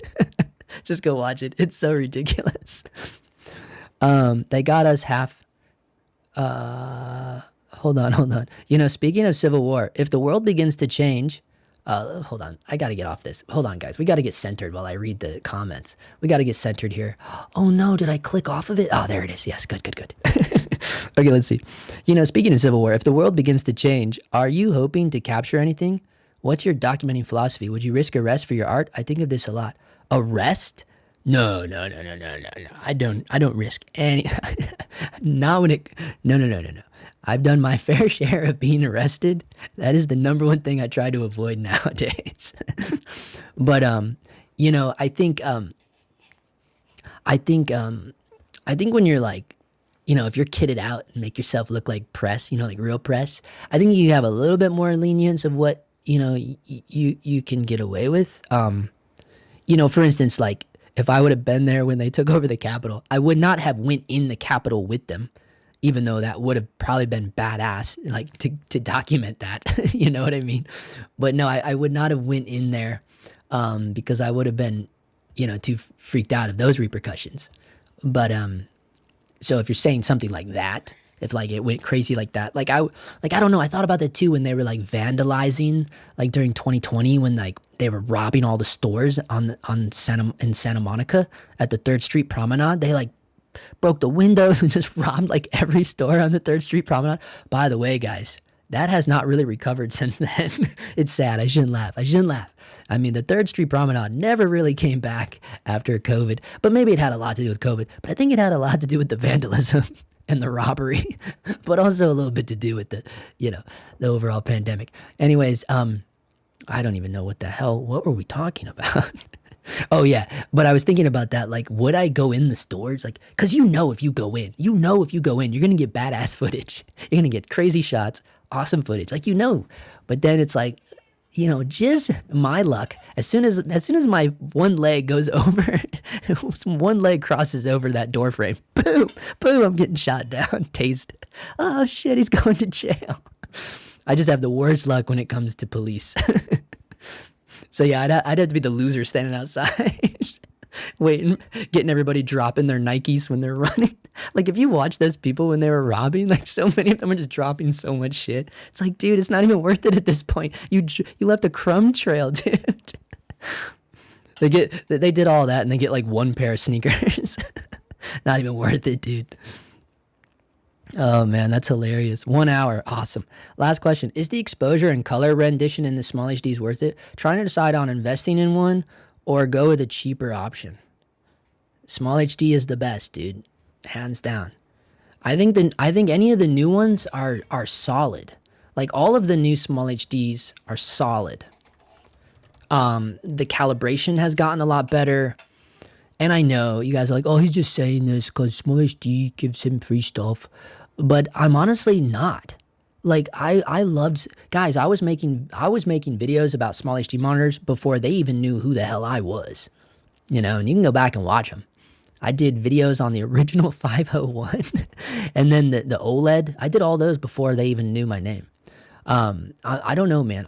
Just go watch it. It's so ridiculous. They got us half... Hold on. Speaking of Civil War, if the world begins to change... hold on. I got to get off this. Hold on, guys. We got to get centered while I read the comments. We got to get centered here. Oh, no. Did I click off of it? Oh, there it is. Yes. Good. Okay, let's see. Speaking of Civil War, if the world begins to change, are you hoping to capture anything? What's your documenting philosophy? Would you risk arrest for your art? I think of this a lot. Arrest? No. I don't risk any. Not when it. No. I've done my fair share of being arrested. That is the number one thing I try to avoid nowadays. But I think when you're like, if you're kitted out and make yourself look like press, like real press, I think you have a little bit more lenience of what you can get away with. For instance, like if I would have been there when they took over the Capitol, I would not have went in the Capitol with them. Even though that would have probably been badass, like to document that, you know what I mean? But no, I would not have went in there because I would have been, too freaked out of those repercussions. But so if you're saying something like that, if like it went crazy like that, like I don't know, I thought about that too when they were like vandalizing like during 2020 when like they were robbing all the stores on Santa Monica at the 3rd Street Promenade. They like broke the windows and just robbed like every store on the 3rd Street Promenade. By the way, guys, that has not really recovered since then. It's sad. I shouldn't laugh. I mean, the 3rd Street Promenade never really came back after COVID, but maybe it had a lot to do with COVID. But I think it had a lot to do with the vandalism and the robbery, but also a little bit to do with the, the overall pandemic. Anyways, I don't even know what were we talking about? Oh yeah, but I was thinking about that. Like, would I go in the stores? Like, cause if you go in, you're gonna get badass footage. You're gonna get crazy shots, awesome footage. Like, but then it's like, just my luck. As soon as my one leg goes over, one leg crosses over that door frame, boom, boom, I'm getting shot down, tased. Oh shit, he's going to jail. I just have the worst luck when it comes to police. So yeah, I'd have to be the loser standing outside, waiting, getting everybody dropping their Nikes when they're running. Like if you watch those people when they were robbing, like so many of them are just dropping so much shit. It's like, dude, it's not even worth it at this point. You left a crumb trail, dude. They did all that and they get like one pair of sneakers. Not even worth it, dude. Oh man, that's hilarious. 1 hour, awesome. Last question: is the exposure and color rendition in the small HDs worth it? Trying to decide on investing in one or go with a cheaper option. Small HD is the best, dude, hands down. I think any of the new ones are solid. Like all of the new small HDs are solid. The calibration has gotten a lot better. And I know you guys are like, oh, he's just saying this because Small HD gives him free stuff. But I'm honestly not. Like I loved, guys, I was making videos about Small HD monitors before they even knew who the hell I was. And you can go back and watch them. I did videos on the original 501 and then the OLED. I did all those before they even knew my name. I don't know, man.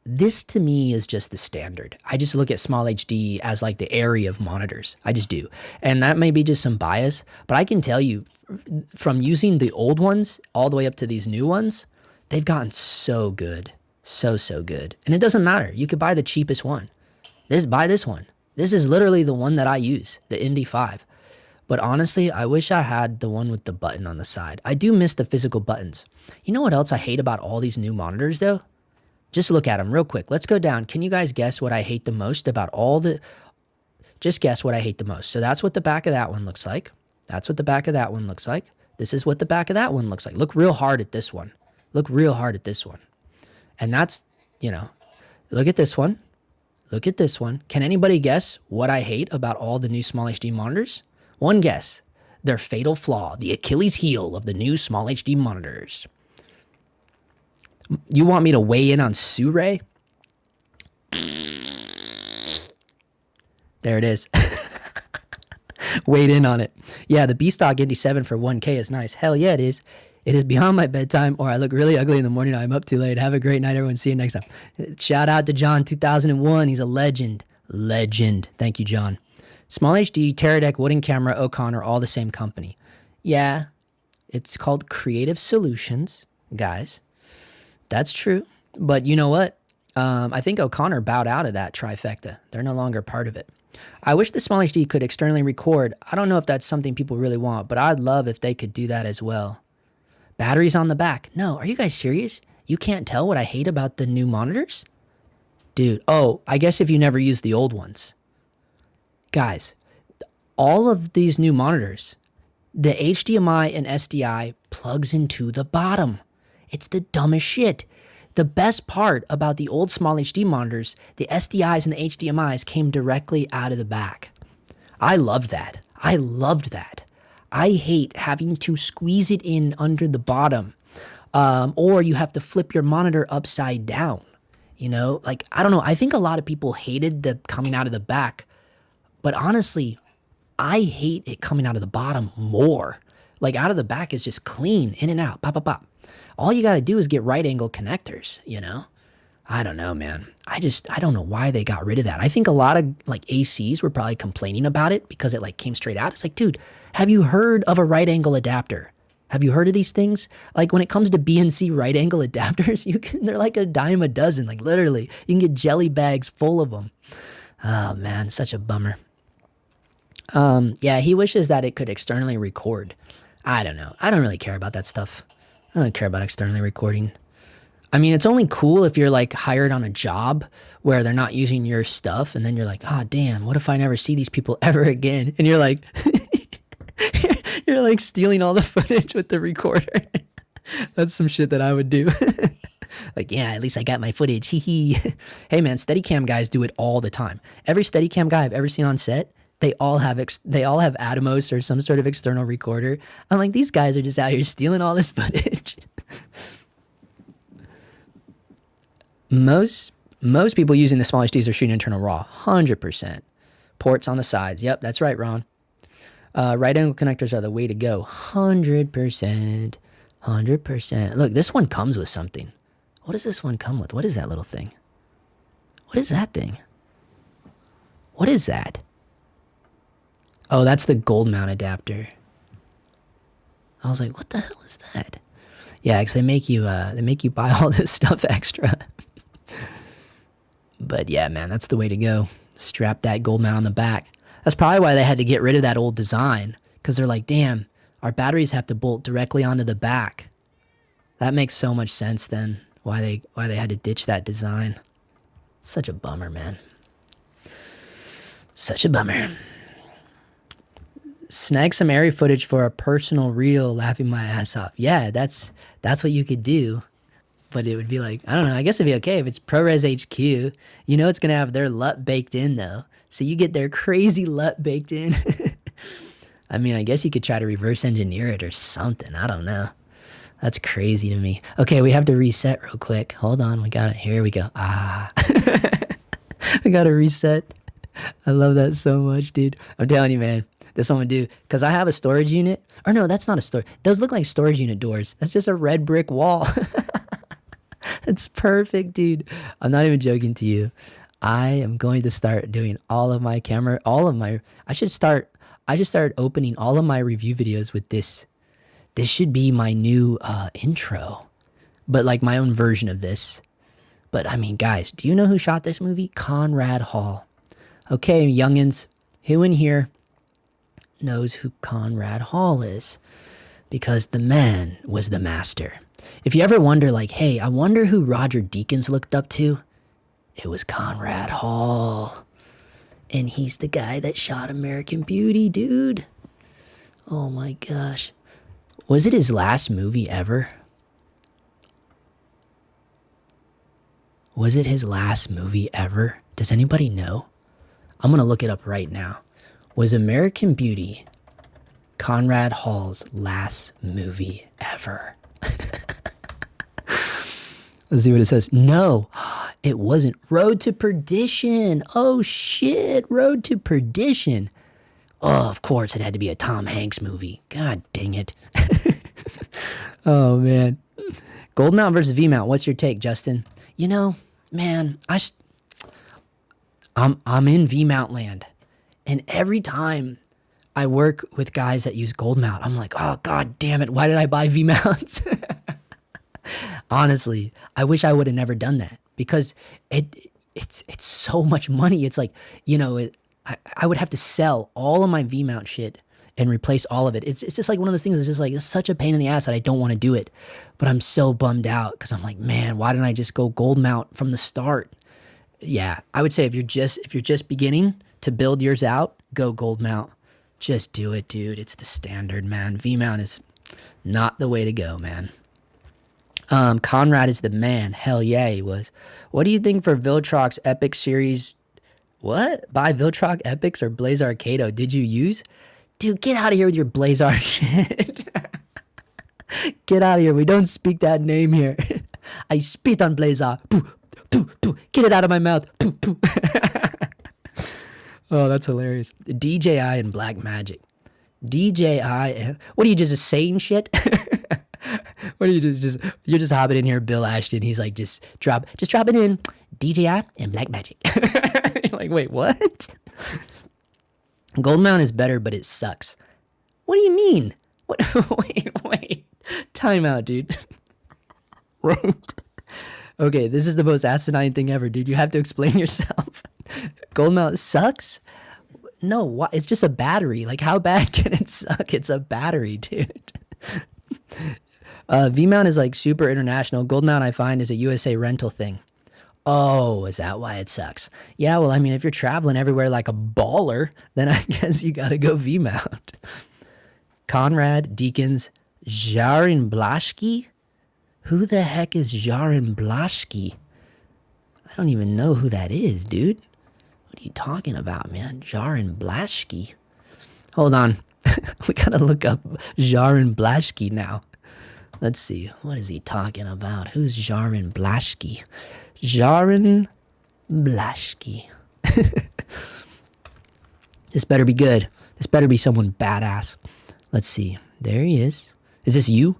This to me is just the standard. I just look at Small HD as like the area of monitors. I just do. And that may be just some bias, but I can tell you from using the old ones all the way up to these new ones, they've gotten so good. So good. And it doesn't matter. You could buy the cheapest one. Buy this one. This is literally the one that I use, the Indy 5. But honestly, I wish I had the one with the button on the side. I do miss the physical buttons. You know what else I hate about all these new monitors though? Just look at them real quick. Let's go down. Can you guys guess what I hate the most about just guess what I hate the most. So that's what the back of that one looks like. That's what the back of that one looks like. This is what the back of that one looks like. Look real hard at this one. Look real hard at this one. And that's, look at this one. Look at this one. Can anybody guess what I hate about all the new Small HD monitors? One guess. Their fatal flaw, the Achilles heel of the new Small HD monitors. You want me to weigh in on Sue-Ray? There it is. Weighed in on it. Yeah, the B-Stock Indy 7 for 1K is nice. Hell yeah, it is. It is beyond my bedtime, or I look really ugly in the morning. I'm up too late. Have a great night, everyone. See you next time. Shout out to John 2001. He's a legend. Legend. Thank you, John. Small HD, Teradek, Wooden Camera, O'Connor, all the same company. Yeah, it's called Creative Solutions, guys. That's true. But you know what? I think O'Connor bowed out of that trifecta. They're no longer part of it. I wish the Small HD could externally record. I don't know if that's something people really want, but I'd love if they could do that as well. Batteries on the back. No, are you guys serious? You can't tell what I hate about the new monitors? Dude, oh, I guess if you never used the old ones. Guys, all of these new monitors, the HDMI and SDI plugs into the bottom. It's the dumbest shit. The best part about the old Small HD monitors, the SDIs and the HDMIs came directly out of the back. I loved that. I hate having to squeeze it in under the bottom, or you have to flip your monitor upside down. Like, I don't know. I think a lot of people hated the coming out of the back, but honestly, I hate it coming out of the bottom more. Like, out of the back is just clean, in and out, pop, pop, pop. All you got to do is get right angle connectors, I don't know, man. I don't know why they got rid of that. I think a lot of like ACs were probably complaining about it because it like came straight out. It's like, dude, have you heard of a right angle adapter? Have you heard of these things? Like when it comes to BNC right angle adapters, they're like a dime a dozen, like literally. You can get jelly bags full of them. Oh man, such a bummer. Yeah, he wishes that it could externally record. I don't know. I don't really care about that stuff. I don't care about externally recording. I mean, it's only cool if you're like hired on a job where they're not using your stuff and then you're like, oh damn, what if I never see these people ever again? And you're like, you're like stealing all the footage with the recorder. That's some shit that I would do. Like, yeah, at least I got my footage. Hee. Hey man, Steadicam guys do it all the time. Every Steadicam guy I've ever seen on set, they all have Atomos or some sort of external recorder. I'm like, these guys are just out here stealing all this footage. Most people using the small HDs are shooting internal RAW, 100%. Ports on the sides. Yep, that's right, Ron. Right angle connectors are the way to go, 100%. 100%. Look, this one comes with something. What does this one come with? What is that little thing? What is that thing? What is that? Oh, that's the gold mount adapter. I was like, what the hell is that? Yeah, because they make you buy all this stuff extra. But yeah, man, that's the way to go. Strap that gold mount on the back. That's probably why they had to get rid of that old design, because they're like, damn, our batteries have to bolt directly onto the back. That makes so much sense then, why they had to ditch that design. Such a bummer, man. Such a bummer. Snag some airy footage for a personal reel, laughing my ass off. Yeah, that's what you could do. But it would be like, I don't know, I guess it'd be okay if it's ProRes HQ. You know it's going to have their LUT baked in, though. So you get their crazy LUT baked in. I mean, I guess you could try to reverse engineer it or something. I don't know. That's crazy to me. Okay, we have to reset real quick. Hold on, we got it. Here we go. We got to reset. I love that so much, dude. I'm telling you, man. This one would do. Because I have a storage unit. Or no, that's not a storage. Those look like storage unit doors. That's just a red brick wall. It's perfect, dude. I'm not even joking to you. I am going to start doing I should start opening all of my review videos with this. This should be my new intro, but like my own version of this. But I mean, guys, do you know who shot this movie? Conrad Hall. Okay, youngins, who in here knows who Conrad Hall is? Because the man was the master. If you ever wonder, like, hey, I wonder who Roger Deakins looked up to, it was Conrad Hall. And he's the guy that shot American Beauty, dude. Oh my gosh. Was it his last movie ever? Was it his last movie ever? Does anybody know? I'm going to look it up right now. Was American Beauty Conrad Hall's last movie ever? Let's see what it says. No, it wasn't. Road to Perdition. Oh shit, Road to Perdition. Oh, of course it had to be a Tom Hanks movie. God dang it. Oh man. Gold mount versus V mount. What's your take, Justin? You know, man, I'm in V mount land, and every time I work with guys that use gold mount, I'm like, oh god damn it, why did I buy V mounts? Honestly, I wish I would have never done that, because it's so much money. It's like, you know, I would have to sell all of my V mount shit and replace all of it. It's just like one of those things that's just like, it's such a pain in the ass that I don't want to do it. But I'm so bummed out because I'm like, man, why didn't I just go gold mount from the start? Yeah, I would say if you're just beginning to build yours out, go gold mount. Just do it, dude. It's the standard, man. V mount is not the way to go, man. Conrad is the man. Hell yeah, he was. What do you think for Viltrock's Epic series? What? Buy Viltrock Epics or Blaze Arcado? Did you use? Dude, get out of here with your Blazar shit. Get out of here. We don't speak that name here. I spit on Blazar. Get it out of my mouth. Oh, that's hilarious. DJI and Blackmagic. DJI. What are you just saying shit? What are you just you're just hopping in here, Bill Ashton. He's like, just dropping in DJI and Blackmagic. You're like, wait, what? Gold mount is better, but it sucks. What do you mean? What? Wait. Time out, dude. Wait. Okay, this is the most asinine thing ever, dude. You have to explain yourself. Gold mount sucks? No, what? It's just a battery. Like, how bad can it suck? It's a battery, dude. V-mount is like super international. Gold mount, I find, is a USA rental thing. Oh, is that why it sucks? Yeah, well, I mean, if you're traveling everywhere like a baller, then I guess you gotta go V-mount. Conrad Deakins Jarin. Who the heck is Jarin Blaschke? I don't even know who that is, dude. What are you talking about, man? Jarin Blaschke. Hold on. We gotta look up Jarin Blaschke now. Let's see. What is he talking about? Who's Jarin Blaschke? Jarin Blaschke. This better be good. This better be someone badass. Let's see. There he is. Is this you?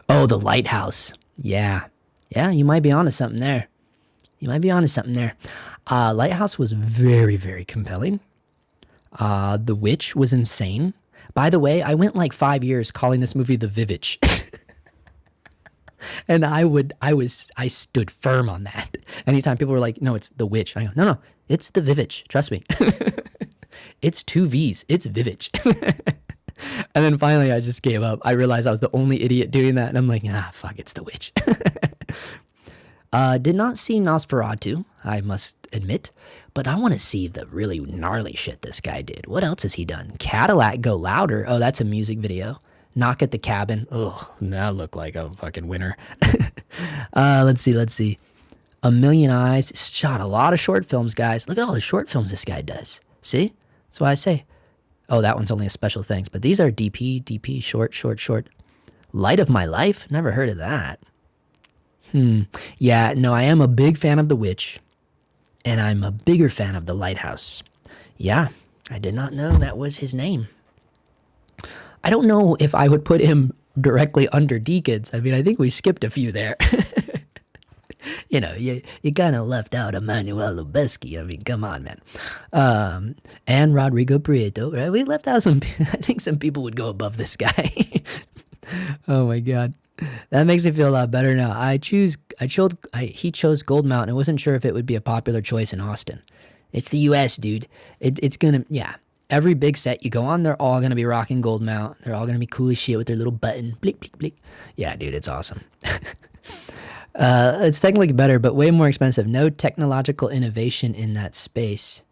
Oh, the lighthouse. Yeah. Yeah, you might be onto something there. Lighthouse was very, very compelling. The Witch was insane. By the way, I went like 5 years calling this movie The Vivitch. And I stood firm on that. Anytime people were like, no, it's The Witch. I go, no, it's The Vivitch. Trust me. It's 2 V's. It's Vivitch. And then finally I just gave up. I realized I was the only idiot doing that. And I'm like, fuck, it's The Witch. Did not see Nosferatu, I must admit. But I want to see the really gnarly shit this guy did. What else has he done? Cadillac Go Louder. Oh, that's a music video. Knock at the Cabin. Ugh, that looked like a fucking winner. Let's see. A Million Eyes. Shot a lot of short films, guys. Look at all the short films this guy does. See? That's why I say. Oh, that one's only a special thanks. But these are DP, short. Light of My Life? Never heard of that. Yeah, no, I am a big fan of The Witch. And I'm a bigger fan of The Lighthouse. Yeah, I did not know that was his name. I don't know if I would put him directly under Deakins. I mean, I think we skipped a few there. You know, you kind of left out Emmanuel Lubezki. I mean, come on, man. And Rodrigo Prieto, right? We left out some, I think some people would go above this guy. Oh my God. That makes me feel a lot better now. He chose Gold Mount and I wasn't sure if it would be a popular choice in Austin. It's the US, dude. It's gonna, yeah. Every big set you go on, they're all gonna be rocking Gold Mount. They're all gonna be cool as shit with their little button. Blick, blick, blick. Yeah, dude, it's awesome. It's technically better, but way more expensive. No technological innovation in that space.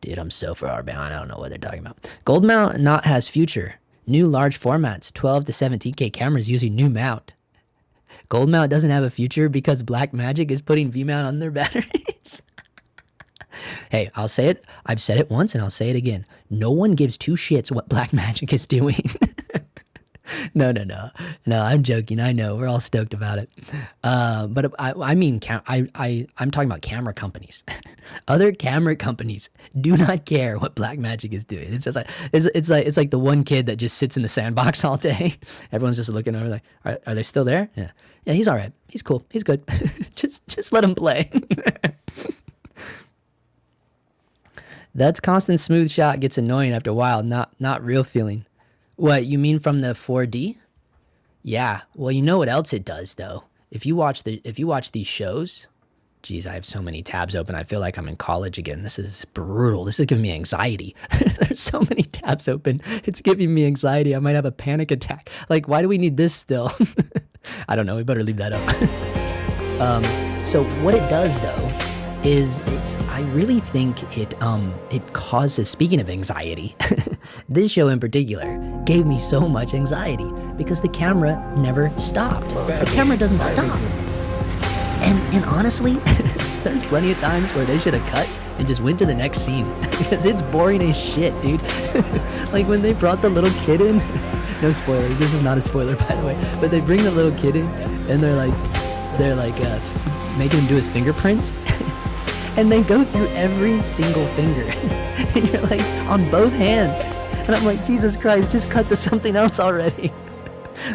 Dude, I'm so far behind. I don't know what they're talking about. Gold Mount not has future. New large formats, 12 to 17K cameras using new mount. Gold Mount doesn't have a future because Blackmagic is putting V-mount on their batteries. Hey, I'll say it. I've said it once and I'll say it again. No one gives 2 shits what Blackmagic is doing. No, I'm joking. I know we're all stoked about it. But I mean, I'm talking about camera companies. Other camera companies do not care what Blackmagic is doing. It's just like it's like the one kid that just sits in the sandbox all day. Everyone's just looking over like, are they still there? Yeah, he's all right. He's cool. He's good. just let him play. That's constant smooth shot gets annoying after a while. Not real feeling. What, you mean from the 4D? Yeah. Well, you know what else it does though? If you watch these shows, geez, I have so many tabs open. I feel like I'm in college again. This is brutal. This is giving me anxiety. There's so many tabs open. It's giving me anxiety. I might have a panic attack. Like, why do we need this still? I don't know. We better leave that up. So what it does though is I really think it causes, speaking of anxiety, this show in particular gave me so much anxiety because the camera never stopped. The camera doesn't stop. And honestly, there's plenty of times where they should have cut and just went to the next scene because it's boring as shit, dude. Like when they brought the little kid in, no spoiler, this is not a spoiler by the way, but they bring the little kid in and they're like making him do his fingerprints. And they go through every single finger. And you're like, on both hands. And I'm like, Jesus Christ, just cut to something else already.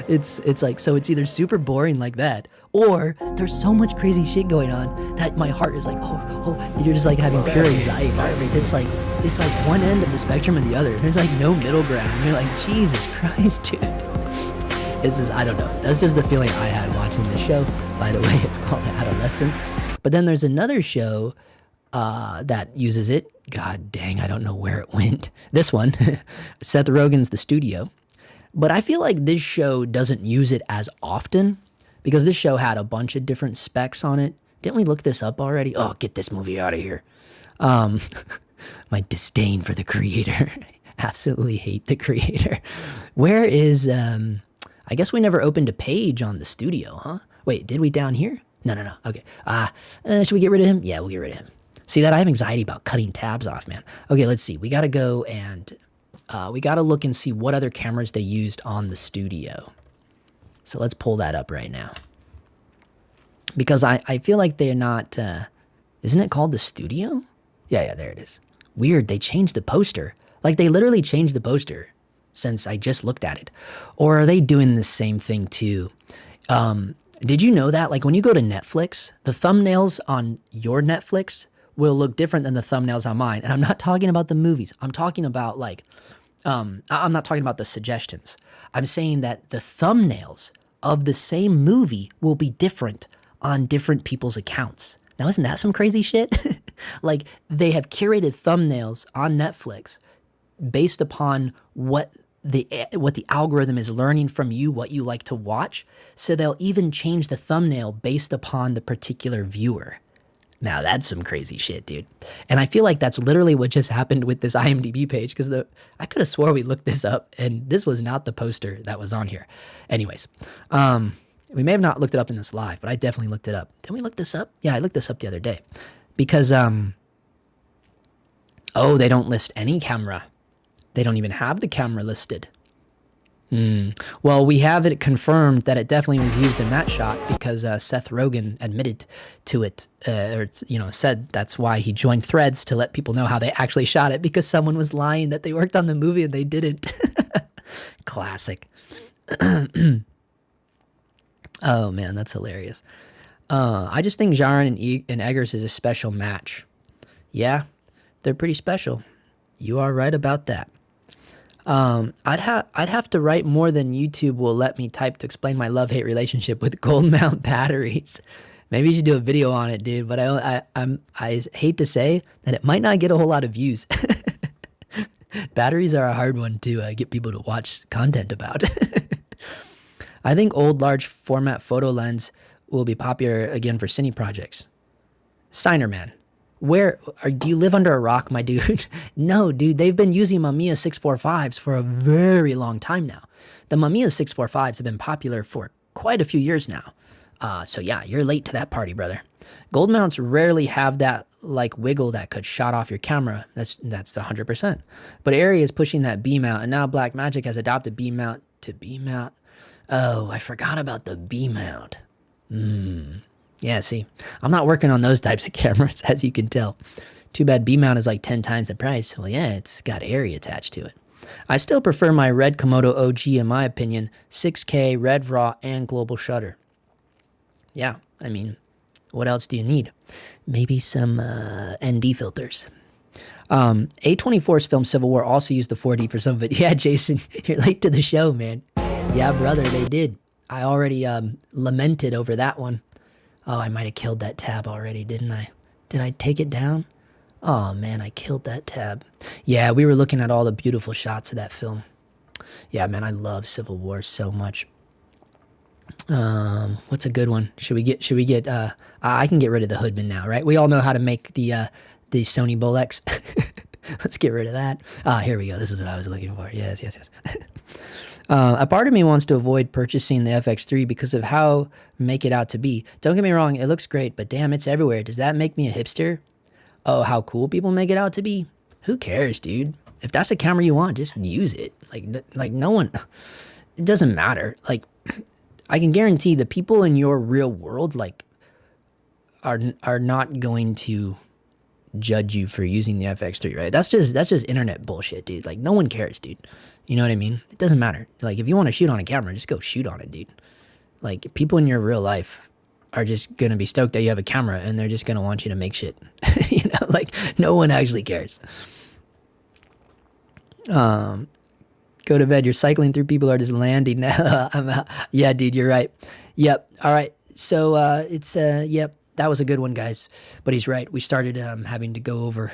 It's like, so it's either super boring like that, or there's so much crazy shit going on that my heart is like, and you're just like having pure anxiety. It's like one end of the spectrum and the other. There's like no middle ground. You're like, Jesus Christ, dude. It's just, I don't know. That's just the feeling I had watching the show. By the way, it's called Adolescence. But then there's another show that uses it. God dang, I don't know where it went. This one, Seth Rogen's The Studio. But I feel like this show doesn't use it as often because this show had a bunch of different specs on it. Didn't we look this up already? Oh, get this movie out of here. My disdain for the creator. Absolutely hate the creator. Where is, I guess we never opened a page on The Studio, huh? Wait, did we down here? No. Okay. Should we get rid of him? Yeah, we'll get rid of him. See that? I have anxiety about cutting tabs off, man. Okay, let's see. We got to go and we got to look and see what other cameras they used on The Studio. So let's pull that up right now. Because I feel like they're not, isn't it called The Studio? Yeah, there it is. Weird, they changed the poster. Like they literally changed the poster since I just looked at it. Or are they doing the same thing too? Did you know that? Like when you go to Netflix, the thumbnails on your Netflix will look different than the thumbnails on mine. And I'm not talking about the movies. I'm talking about like, I'm not talking about the suggestions. I'm saying that the thumbnails of the same movie will be different on different people's accounts. Now, isn't that some crazy shit? Like they have curated thumbnails on Netflix based upon what the algorithm is learning from you, what you like to watch. So they'll even change the thumbnail based upon the particular viewer. Now that's some crazy shit, dude. And I feel like that's literally what just happened with this IMDb page because I could have swore we looked this up and this was not the poster that was on here. Anyways, we may have not looked it up in this live, but I definitely looked it up. Didn't we look this up? Yeah, I looked this up the other day because, oh, they don't list any camera. They don't even have the camera listed. Well, we have it confirmed that it definitely was used in that shot because Seth Rogen admitted to it, or said that's why he joined Threads to let people know how they actually shot it because someone was lying that they worked on the movie and they didn't. Classic. Oh man, that's hilarious. I just think Jaron and Eggers is a special match. Yeah, they're pretty special. You are right about that. I'd have to write more than YouTube will let me type to explain my love-hate relationship with gold mount batteries. Maybe you should do a video on it, dude. But I hate to say that it might not get a whole lot of views. Batteries are a hard one to get people to watch content about. I think old large format photo lens will be popular again for cine projects. Signer man. Do you live under a rock, my dude? No, dude, they've been using Mamiya 645s for a very long time now. The Mamiya 645s have been popular for quite a few years now. So yeah, you're late to that party, brother. Gold mounts rarely have that like wiggle that could shut off your camera. That's 100%. But Arri is pushing that B mount, and now Blackmagic has adopted B mount to B mount. Oh, I forgot about the B mount. Yeah, see, I'm not working on those types of cameras, as you can tell. Too bad B-mount is like 10 times the price. Well, yeah, it's got Arri attached to it. I still prefer my Red Komodo OG, in my opinion, 6K, Red Raw, and global shutter. Yeah, I mean, what else do you need? Maybe some ND filters. A24's film Civil War also used the 4D for some of it. Yeah, Jason, you're late to the show, man. Yeah, brother, they did. I already lamented over that one. Oh, I might have killed that tab already, didn't I? Did I take it down? Oh, man, I killed that tab. Yeah, we were looking at all the beautiful shots of that film. Yeah, man, I love Civil War so much. What's a good one? Should we get, I can get rid of the Hoodman now, right? We all know how to make the Sony Bolex. Let's get rid of that. Here we go. This is what I was looking for. Yes. A part of me wants to avoid purchasing the FX3 because of how make it out to be. Don't get me wrong, it looks great, but damn, it's everywhere. Does that make me a hipster? Oh, how cool people make it out to be? Who cares, dude? If that's a camera you want, just use it. Like no one, it doesn't matter. Like, I can guarantee the people in your real world, like, are not going to judge you for using the FX3, right? That's just internet bullshit, dude. Like, no one cares, dude. You know what I mean? It doesn't matter. Like, if you want to shoot on a camera, just go shoot on it, dude. Like, people in your real life are just gonna be stoked that you have a camera, and they're just gonna want you to make shit. You know, like, no one actually cares. Go to bed. You're cycling through. People are just landing. I'm out. Yeah, dude, you're right. Yep. All right. So yep. That was a good one, guys. But he's right. We started having to go over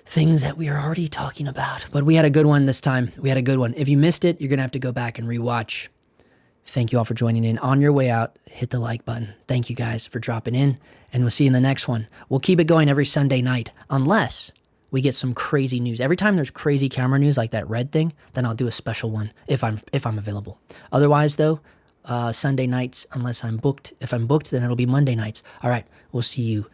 things that we were already talking about. But we had a good one this time. We had a good one. If you missed it, you're gonna have to go back and rewatch. Thank you all for joining in. On your way out, hit the like button. Thank you guys for dropping in, and we'll see you in the next one. We'll keep it going every Sunday night, unless we get some crazy news. Every time there's crazy camera news like that red thing, then I'll do a special one if I'm available. Otherwise, though, Sunday nights, unless I'm booked. If I'm booked, then it'll be Monday nights. All right, we'll see you